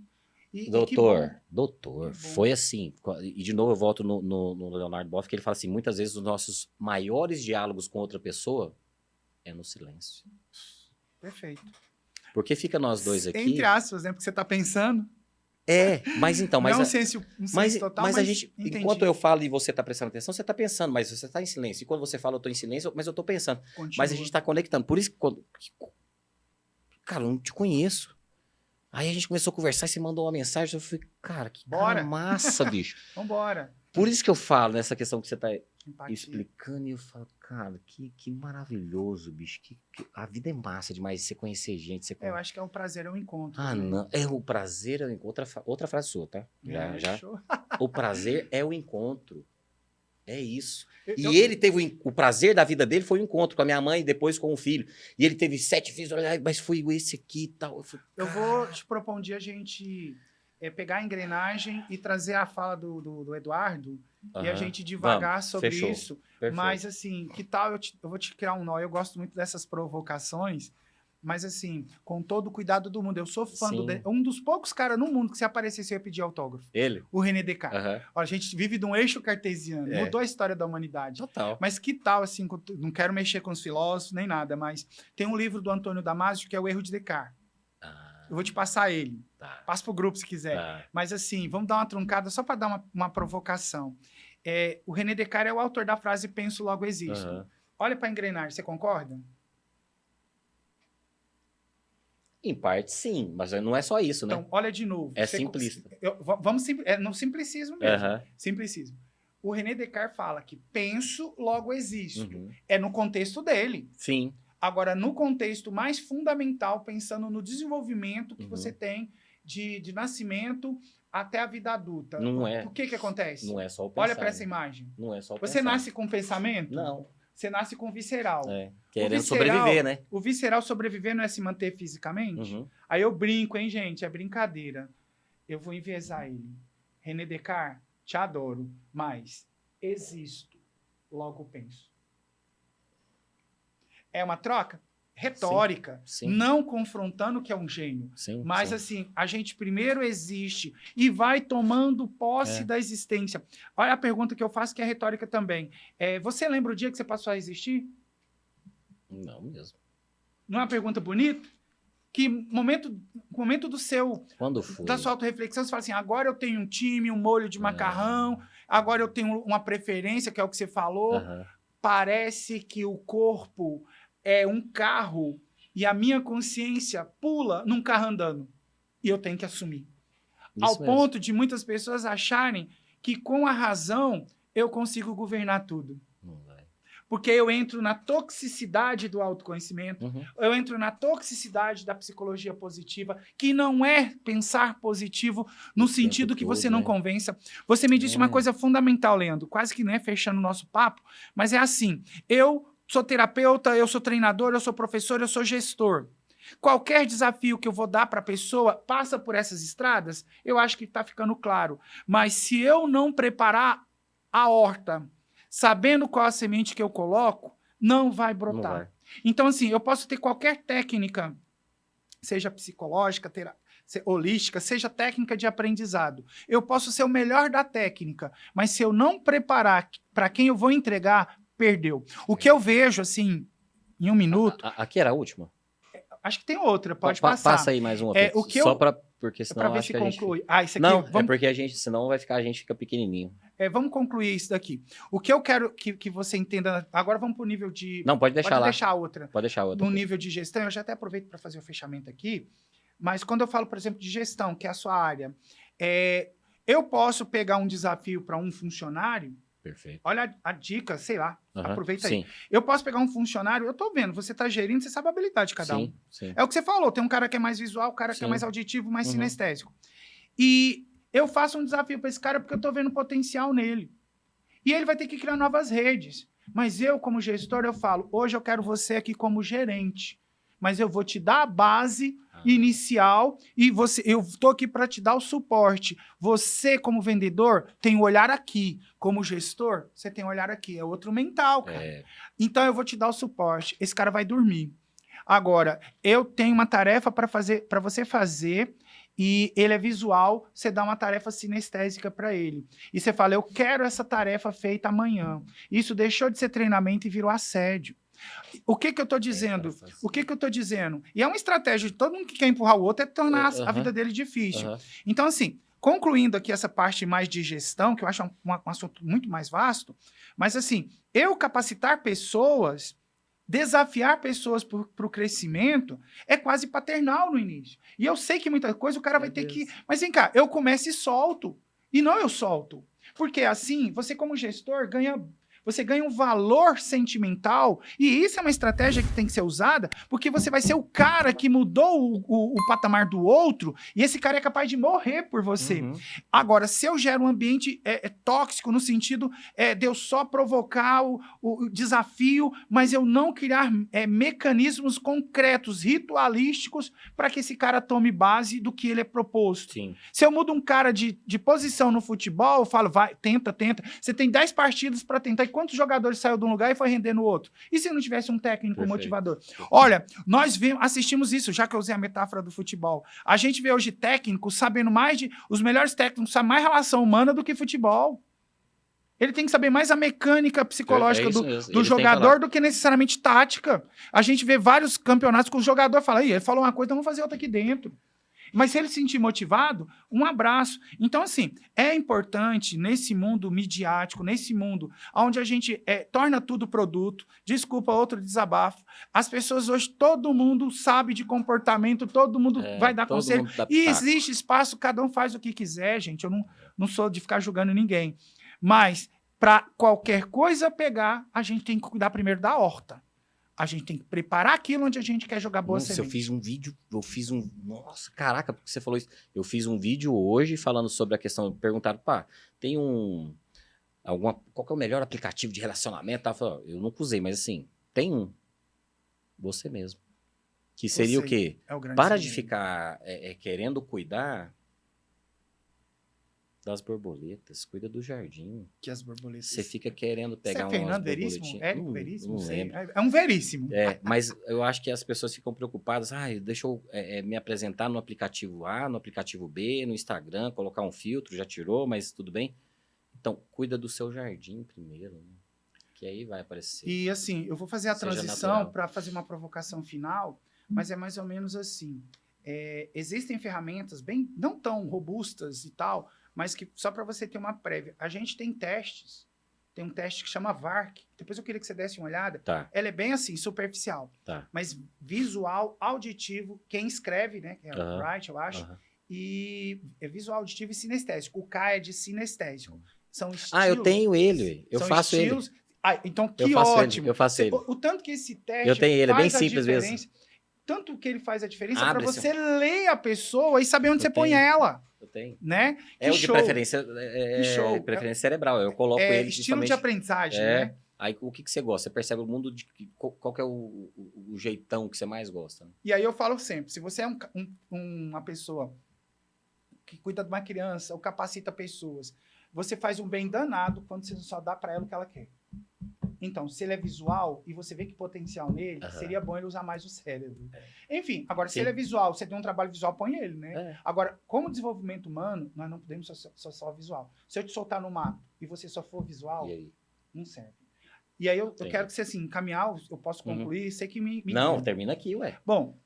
Doutor, foi assim. E de novo eu volto no Leonardo Boff, que ele fala assim, muitas vezes os nossos maiores diálogos com outra pessoa é no silêncio. Perfeito. Porque fica nós dois aqui... Entre aspas, né? Porque você tá pensando... mas então... Não é um senso total, mas a gente, entendi. enquanto eu falo e você tá prestando atenção, você tá pensando, mas você tá em silêncio. E quando você fala, eu tô em silêncio, mas eu tô pensando. Continua. Mas a gente tá conectando. Por isso que... Cara, eu não te conheço. Aí a gente começou a conversar e você mandou uma mensagem. Eu falei, cara, que cara massa, bicho. Vambora. Por isso que eu falo nessa questão que você tá Empatia. Explicando, e eu falo, cara, que maravilhoso, bicho. A vida é massa demais, você conhecer gente. Eu acho que é o prazer é o encontro. Não. O prazer é o encontro. Outra frase sua, tá? Já. Show. O prazer é o encontro. É isso. Ele teve o prazer da vida dele foi o encontro com a minha mãe e depois com o filho. E ele teve 7 filhos, mas foi esse aqui e tal. Eu vou te propor um dia a gente pegar a engrenagem e trazer a fala do Eduardo e a gente divagar sobre isso. Perfeito. Mas, assim, que tal eu vou te criar um nó? Eu gosto muito dessas provocações. mas assim, com todo o cuidado do mundo. Eu sou fã Sim. um dos poucos caras no mundo que se aparecesse eu ia pedir autógrafo. Ele? O René Descartes. Aham. Olha, a gente vive de um eixo cartesiano, É. mudou a história da humanidade. Total. Mas que tal, assim, não quero mexer com os filósofos nem nada, mas tem um livro do Antônio Damasio que é O Erro de Descartes. Ah, Eu vou te passar ele. tá. Passa pro grupo se quiser. Tá. Mas assim, vamos dar uma truncada só para dar uma provocação. O René Descartes é o autor da frase penso, logo existo. Aham. Olha para a engrenagem, você concorda? Em parte, sim, mas não é só isso, né? Então, olha de novo. É simplista. Vamos no simplicismo mesmo. Aham. Simplicismo. O René Descartes fala que penso, logo existo. Uhum. É no contexto dele. Sim. Agora, no contexto mais fundamental, pensando no desenvolvimento que Uhum. você tem de nascimento até a vida adulta. Não é. O que acontece? Não é só o pensar. Olha para essa né? imagem. Não é só o Você pensar. nasce com pensamento? Não. Você nasce com visceral. É. Querendo visceral- sobreviver, né? O visceral sobreviver não é se manter fisicamente? Uhum. Aí eu brinco, hein, gente? É brincadeira. Eu vou enviesar ele. René Descartes, te adoro, mas existo, logo penso. É uma troca retórica, Sim. não confrontando o que é um gênio. Sim. Mas sim. assim, a gente primeiro existe e vai tomando posse É. da existência. Olha a pergunta que eu faço, que é retórica também. Você lembra o dia que você passou a existir? Não mesmo. Não é uma pergunta bonita? Que momento do seu, Quando foi? da sua autorreflexão, você fala assim, agora eu tenho um time, um molho de macarrão, agora eu tenho uma preferência, que é o que você falou. Aham. Parece que o corpo é um carro e a minha consciência pula num carro andando. E eu tenho que assumir. Isso Ao mesmo. ponto de muitas pessoas acharem que com a razão eu consigo governar tudo. Não vai. Porque eu entro na toxicidade do autoconhecimento, Uhum. eu entro na toxicidade da psicologia positiva, que não é pensar positivo no O sentido tempo que você todo, não né? convença. Você me disse uma É. coisa fundamental, Leandro, quase que né, fechando o nosso papo, mas é assim, eu sou terapeuta, eu sou treinador, eu sou professor, eu sou gestor. Qualquer desafio que eu vou dar para a pessoa passa por essas estradas, eu acho que está ficando claro. Mas se eu não preparar a horta, sabendo qual a semente que eu coloco, não vai Não brotar. vai. Então, assim, eu posso ter qualquer técnica, seja psicológica, holística, seja técnica de aprendizado. Eu posso ser o melhor da técnica, mas se eu não preparar para quem eu vou entregar, perdeu. O que eu vejo, assim, em um minuto, Aqui era a última? acho que tem outra, pode Pa- passar. Passa aí mais uma. É, Pedro. o que Só eu- pra... Porque Para senão ver acho se que a gente... conclui. Ah, isso aqui, Não, vamos, é porque senão a gente fica pequenininho. vamos concluir isso daqui. O que eu quero que você entenda, agora vamos para o nível de... Não, pode deixar pode lá. deixar a outra. Pode deixar outra. No nível de gestão, eu já até aproveito para fazer o fechamento aqui, mas quando eu falo, por exemplo, de gestão, que é a sua área, eu posso pegar um desafio para um funcionário, Perfeito. olha a dica, sei lá, Aham. aproveita aí. Sim, Eu posso pegar um funcionário, eu tô vendo, você tá gerindo, você sabe a habilidade de cada um. sim, sim. É o que você falou, tem um cara que é mais visual, um cara que é Sim. mais auditivo, mais Uhum. sinestésico. E eu faço um desafio para esse cara porque eu tô vendo potencial nele. E ele vai ter que criar novas redes. Mas eu, como gestor, eu falo, hoje eu quero você aqui como gerente, mas eu vou te dar a base inicial e eu tô aqui para te dar o suporte. Você, como vendedor, tem um olhar aqui. Como gestor, você tem um olhar aqui. É outro mental, cara. É, Então eu vou te dar o suporte. Esse cara vai dormir. Agora, eu tenho uma tarefa para você fazer e ele é visual, você dá uma tarefa sinestésica para ele. E você fala, eu quero essa tarefa feita amanhã. Isso deixou de ser treinamento e virou assédio. O que eu estou dizendo? O que eu estou dizendo? E é uma estratégia de todo mundo que quer empurrar o outro é tornar a Aham. vida dele difícil. aham. Então, assim, concluindo aqui essa parte mais de gestão, que eu acho um assunto muito mais vasto, mas assim, eu capacitar pessoas, desafiar pessoas para o crescimento é quase paternal no início. E eu sei que muita coisa o cara vai ter que... Mas vem cá, eu começo e solto. E não eu solto. Porque assim, você como gestor você ganha um valor sentimental, e isso é uma estratégia que tem que ser usada, porque você vai ser o cara que mudou o patamar do outro, e esse cara é capaz de morrer por você. Uhum. Agora, se eu gero um ambiente tóxico, no sentido de eu só provocar o desafio, mas eu não criar mecanismos concretos, ritualísticos, para que esse cara tome base do que ele é proposto. Sim. Se eu mudo um cara de posição no futebol, eu falo, vai, tenta. Você tem 10 partidas para tentar, e quantos jogadores saiu de um lugar e foi render no outro? E se não tivesse um técnico motivador? Perfeito. Olha, nós assistimos isso, já que eu usei a metáfora do futebol. A gente vê hoje técnicos sabendo mais os melhores técnicos sabem mais relação humana do que futebol. Ele tem que saber mais a mecânica psicológica do jogador do que necessariamente tática. A gente vê vários campeonatos que o jogador fala, ele falou uma coisa, então vamos fazer outra aqui dentro. Mas se ele se sentir motivado, um abraço. Então, assim, é importante nesse mundo midiático, nesse mundo onde a gente torna tudo produto, desculpa, outro desabafo, as pessoas hoje, todo mundo sabe de comportamento, todo mundo vai dar conselho. E existe espaço, cada um faz o que quiser, gente. Eu não sou de ficar julgando ninguém. Mas, para qualquer coisa pegar, a gente tem que cuidar primeiro da horta. A gente tem que preparar aquilo onde a gente quer jogar boa semente. Eu fiz um... Nossa, caraca, porque você falou isso. Eu fiz um vídeo hoje falando sobre a questão... Perguntaram, tem qual que é o melhor aplicativo de relacionamento? Eu nunca usei, mas assim, tem um. Você mesmo. Que seria o quê? Para de ficar querendo cuidar... das borboletas, cuida do jardim. Que as borboletas... Você fica querendo pegar umas Fernando Veríssimo? Érico Veríssimo? Não lembro. É um Veríssimo. Mas eu acho que as pessoas ficam preocupadas. Deixa eu me apresentar no aplicativo A, no aplicativo B, no Instagram, colocar um filtro, já tirou, mas tudo bem. Então, cuida do seu jardim primeiro, né? Que aí vai aparecer. E assim, eu vou fazer a transição para fazer uma provocação final, mas é mais ou menos assim. Existem ferramentas bem, não tão robustas e tal, mas que só para você ter uma prévia. A gente tem testes. Tem um teste que chama VARC. Depois eu queria que você desse uma olhada. Tá. Ela é bem assim, superficial. Tá. Mas visual, auditivo, quem escreve, né? Que é o Wright, eu acho. E é visual, auditivo e sinestésico. O K é de sinestésico. São estilos. Eu tenho ele. Eu faço estilos. Ele. Então, que ótimo. Eu faço ele. O tanto que esse teste eu tenho ele, é bem simples diferença, mesmo. Tanto que ele faz a diferença para você ler a pessoa e saber onde você põe ela. Eu tenho. Né? O de preferência, preferência cerebral. Eu coloco ele estilo de aprendizagem, né? Aí o que você gosta? Você percebe o mundo de qual que é o jeitão que você mais gosta. Né? E aí eu falo sempre, se você é uma pessoa que cuida de uma criança ou capacita pessoas, você faz um bem danado quando você só dá para ela o que ela quer. Então, se ele é visual e você vê que potencial nele, seria bom ele usar mais o cérebro. Enfim, agora, se ele é visual, você tem um trabalho visual, põe ele, né? Agora, como desenvolvimento humano, nós não podemos só visual. Se eu te soltar no mato e você só for visual, não serve. E aí eu quero que você, assim, encaminhar, eu posso concluir, sei que me Não, termina aqui, ué. Bom,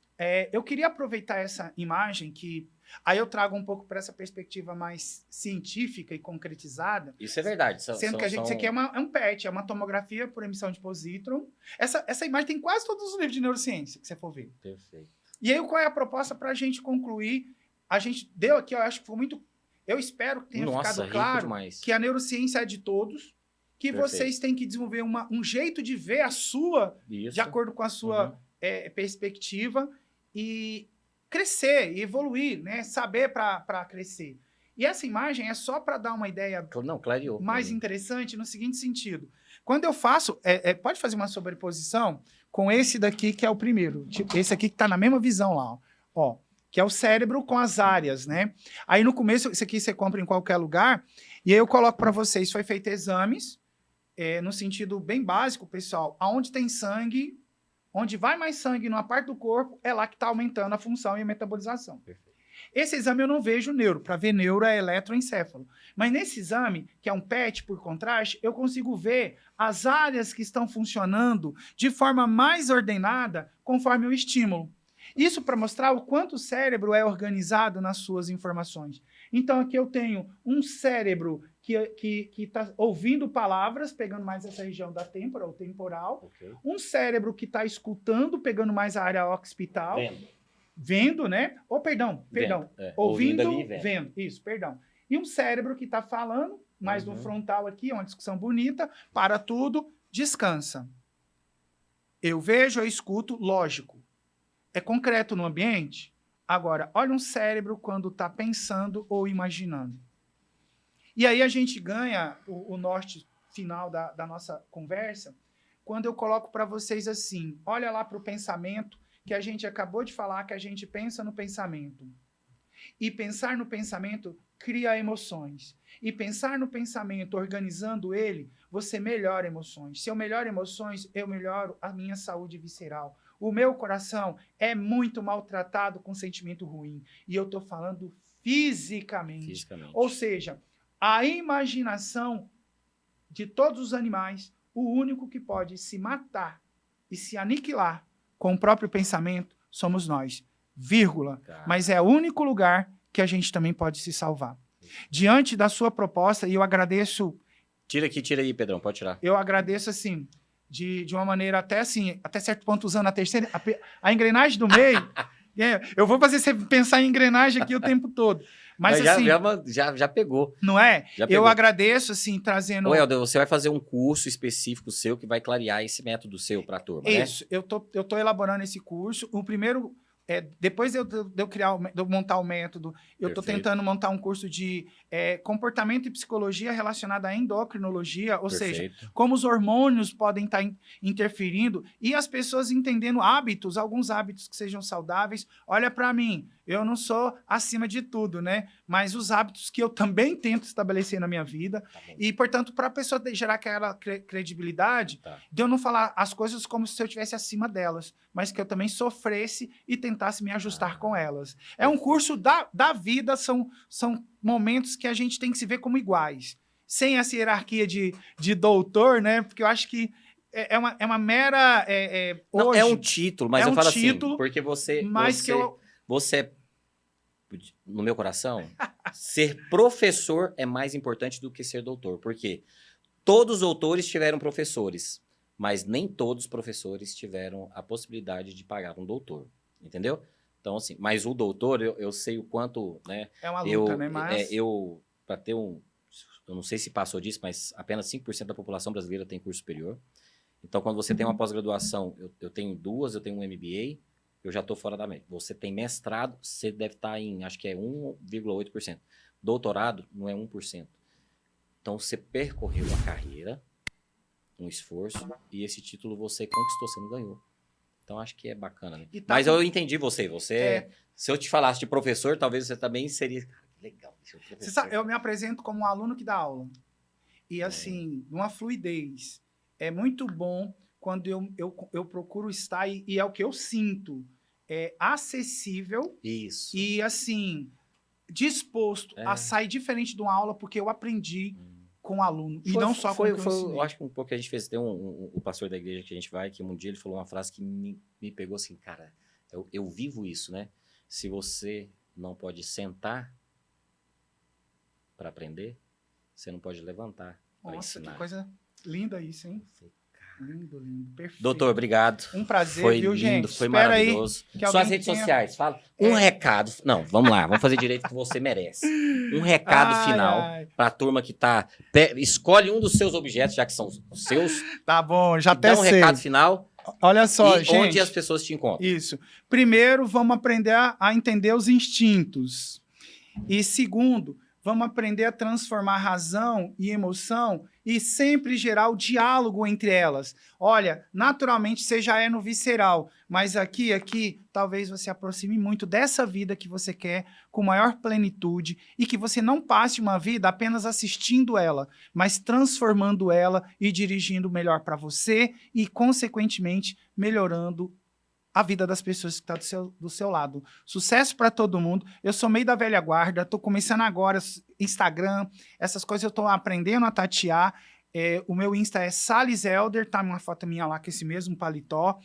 eu queria aproveitar essa imagem que... Aí eu trago um pouco para essa perspectiva mais científica e concretizada. Isso é verdade. Sendo que isso aqui é um PET, é uma tomografia por emissão de positron. Essa imagem tem quase todos os livros de neurociência que você for ver. Perfeito. E aí, qual é a proposta para a gente concluir? A gente deu aqui, eu acho que foi muito... Eu espero que tenha ficado claro que a neurociência é de todos, que vocês têm que desenvolver um jeito de ver a sua, de acordo com a sua perspectiva, e crescer e evoluir, né? Saber para crescer. E essa imagem é só para dar uma ideia mais interessante no seguinte sentido. Quando eu faço... pode fazer uma sobreposição com esse daqui, que é o primeiro. Tipo, esse aqui que está na mesma visão lá. Ó, que é o cérebro com as áreas, né? Aí no começo, esse aqui você compra em qualquer lugar, e aí eu coloco para vocês, foi feito exames, no sentido bem básico, pessoal, aonde tem sangue... Onde vai mais sangue numa parte do corpo, é lá que está aumentando a função e a metabolização. Perfeito. Esse exame eu não vejo neuro. Para ver neuro é eletroencefalo. Mas nesse exame, que é um PET por contraste, eu consigo ver as áreas que estão funcionando de forma mais ordenada conforme o estímulo. Isso para mostrar o quanto o cérebro é organizado nas suas informações. Então, aqui eu tenho um cérebro que está ouvindo palavras, pegando mais essa região da têmpora, ou temporal. Um cérebro que está escutando, pegando mais a área occipital. Vendo, né? Ouvindo, ali, vendo. Isso, perdão. E um cérebro que está falando, mais no frontal aqui, é uma discussão bonita, para tudo, descansa. Eu vejo, eu escuto, lógico. É concreto no ambiente? Agora, olha um cérebro quando está pensando ou imaginando. E aí a gente ganha o norte final da nossa conversa quando eu coloco para vocês assim, olha lá para o pensamento, que a gente acabou de falar, que a gente pensa no pensamento. E pensar no pensamento cria emoções. E pensar no pensamento, organizando ele, você melhora emoções. Se eu melhoro emoções, eu melhoro a minha saúde visceral. O meu coração é muito maltratado com sentimento ruim. E eu estou falando fisicamente. Ou seja, a imaginação de todos os animais, o único que pode se matar e se aniquilar com o próprio pensamento somos nós. Vírgula. Mas é o único lugar que a gente também pode se salvar. Diante da sua proposta, e eu agradeço... Tira aí, Pedrão, pode tirar. Eu agradeço, assim, de uma maneira até certo ponto, usando a terceira... A engrenagem do meio... eu vou fazer você pensar em engrenagem aqui o tempo todo. Mas assim... Já pegou. Não é? Já pegou. Eu agradeço, assim, trazendo... Ô, Helder, você vai fazer um curso específico seu que vai clarear esse método seu para a turma, né? Isso. Eu tô elaborando esse curso. O primeiro... depois de eu montar o método, eu estou tentando montar um curso de comportamento e psicologia relacionada à endocrinologia, ou seja, como os hormônios podem estar interferindo e as pessoas entendendo hábitos, alguns hábitos que sejam saudáveis. Olha para mim, eu não sou acima de tudo, né? Mas os hábitos que eu também tento estabelecer na minha vida e, portanto, para a pessoa gerar aquela credibilidade, de eu não falar as coisas como se eu estivesse acima delas, mas que eu também sofresse e tentasse me ajustar com elas. É um curso da vida, são momentos que a gente tem que se ver como iguais, sem essa hierarquia de doutor, né? Porque eu acho que é uma mera... Não, é um título, mas eu falo título, assim, porque você, no meu coração, ser professor é mais importante do que ser doutor, porque todos os doutores tiveram professores, mas nem todos os professores tiveram a possibilidade de pagar um doutor, entendeu? Então, assim, mas o doutor, eu sei o quanto, né? É uma luta, né? Mas... para ter eu não sei se passou disso, mas apenas 5% da população brasileira tem curso superior. Então, quando você tem uma pós-graduação, eu tenho 2, eu tenho um MBA, eu já estou fora da média. Você tem mestrado, você deve estar em, acho que é 1,8%. Doutorado, não é 1%. Então, você percorreu a carreira, um esforço, e esse título você conquistou, você não ganhou. Então, acho que é bacana, né? Mas eu entendi você. Se eu te falasse de professor, talvez você também seria... Legal. Você sabe, eu me apresento como um aluno que dá aula. E, assim, numa fluidez. É muito bom quando eu procuro estar, e é o que eu sinto, acessível. Isso. E, assim, disposto a sair diferente de uma aula, porque eu aprendi com o aluno, e não só com o que eu ensinei. Eu acho que um pouco que a gente fez, tem o pastor da igreja que a gente vai, que um dia ele falou uma frase que me pegou assim, cara, eu vivo isso, né? Se você não pode sentar para aprender, você não pode levantar para ensinar. Nossa, que coisa linda isso, hein? Lindo, perfeito. Doutor, obrigado. Um prazer, foi viu, lindo, gente? Foi maravilhoso. Suas redes sociais, fala. Um recado. Não, vamos lá, vamos fazer direito que você merece. Um recado final para a turma que tá... Escolhe um dos seus objetos, já que são os seus. Tá bom, já até sei. Dá um recado final. Olha só, gente. Onde as pessoas te encontram. Isso. Primeiro, vamos aprender a entender os instintos. E segundo, vamos aprender a transformar razão e emoção e sempre gerar o diálogo entre elas. Olha, naturalmente você já é no visceral, mas aqui, talvez você aproxime muito dessa vida que você quer com maior plenitude e que você não passe uma vida apenas assistindo ela, mas transformando ela e dirigindo melhor para você e, consequentemente, melhorando a vida das pessoas que estão do seu lado. Sucesso para todo mundo. Eu sou meio da velha guarda, estou começando agora Instagram, essas coisas eu estou aprendendo a tatear. O meu Insta é Salles Helder, tá uma foto minha lá com esse mesmo paletó.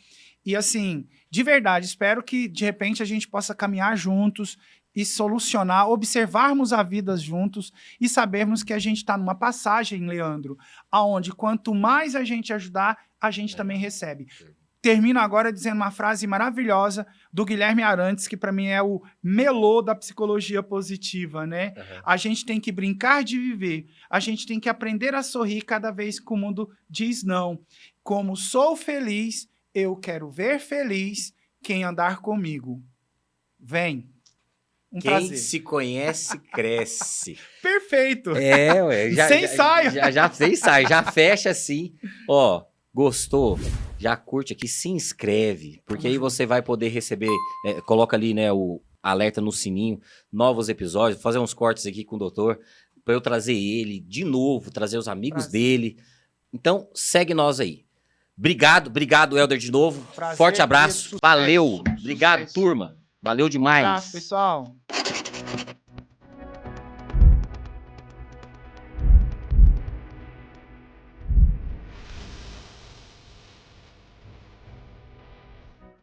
E assim, de verdade, espero que de repente a gente possa caminhar juntos e solucionar, observarmos a vida juntos e sabermos que a gente está numa passagem, Leandro, aonde quanto mais a gente ajudar, a gente também recebe. Termino agora dizendo uma frase maravilhosa do Guilherme Arantes, que para mim é o melô da psicologia positiva, né? Uhum. A gente tem que brincar de viver, a gente tem que aprender a sorrir cada vez que o mundo diz não. Como sou feliz, eu quero ver feliz quem andar comigo. Vem. Quem se conhece, cresce. Perfeito. Ué. Sem ensaio. Sem ensaio. Já fecha assim. Ó, gostou? Já curte aqui, se inscreve, porque aí você vai poder receber, coloca ali, né, alerta no sininho, novos episódios, fazer uns cortes aqui com o doutor, para eu trazer ele de novo, trazer os amigos dele. Então, segue nós aí. Obrigado, Helder, de novo. Prazer, Forte abraço. sucesso, Valeu. Obrigado, sucesso. turma. Valeu demais. Abraço, pessoal.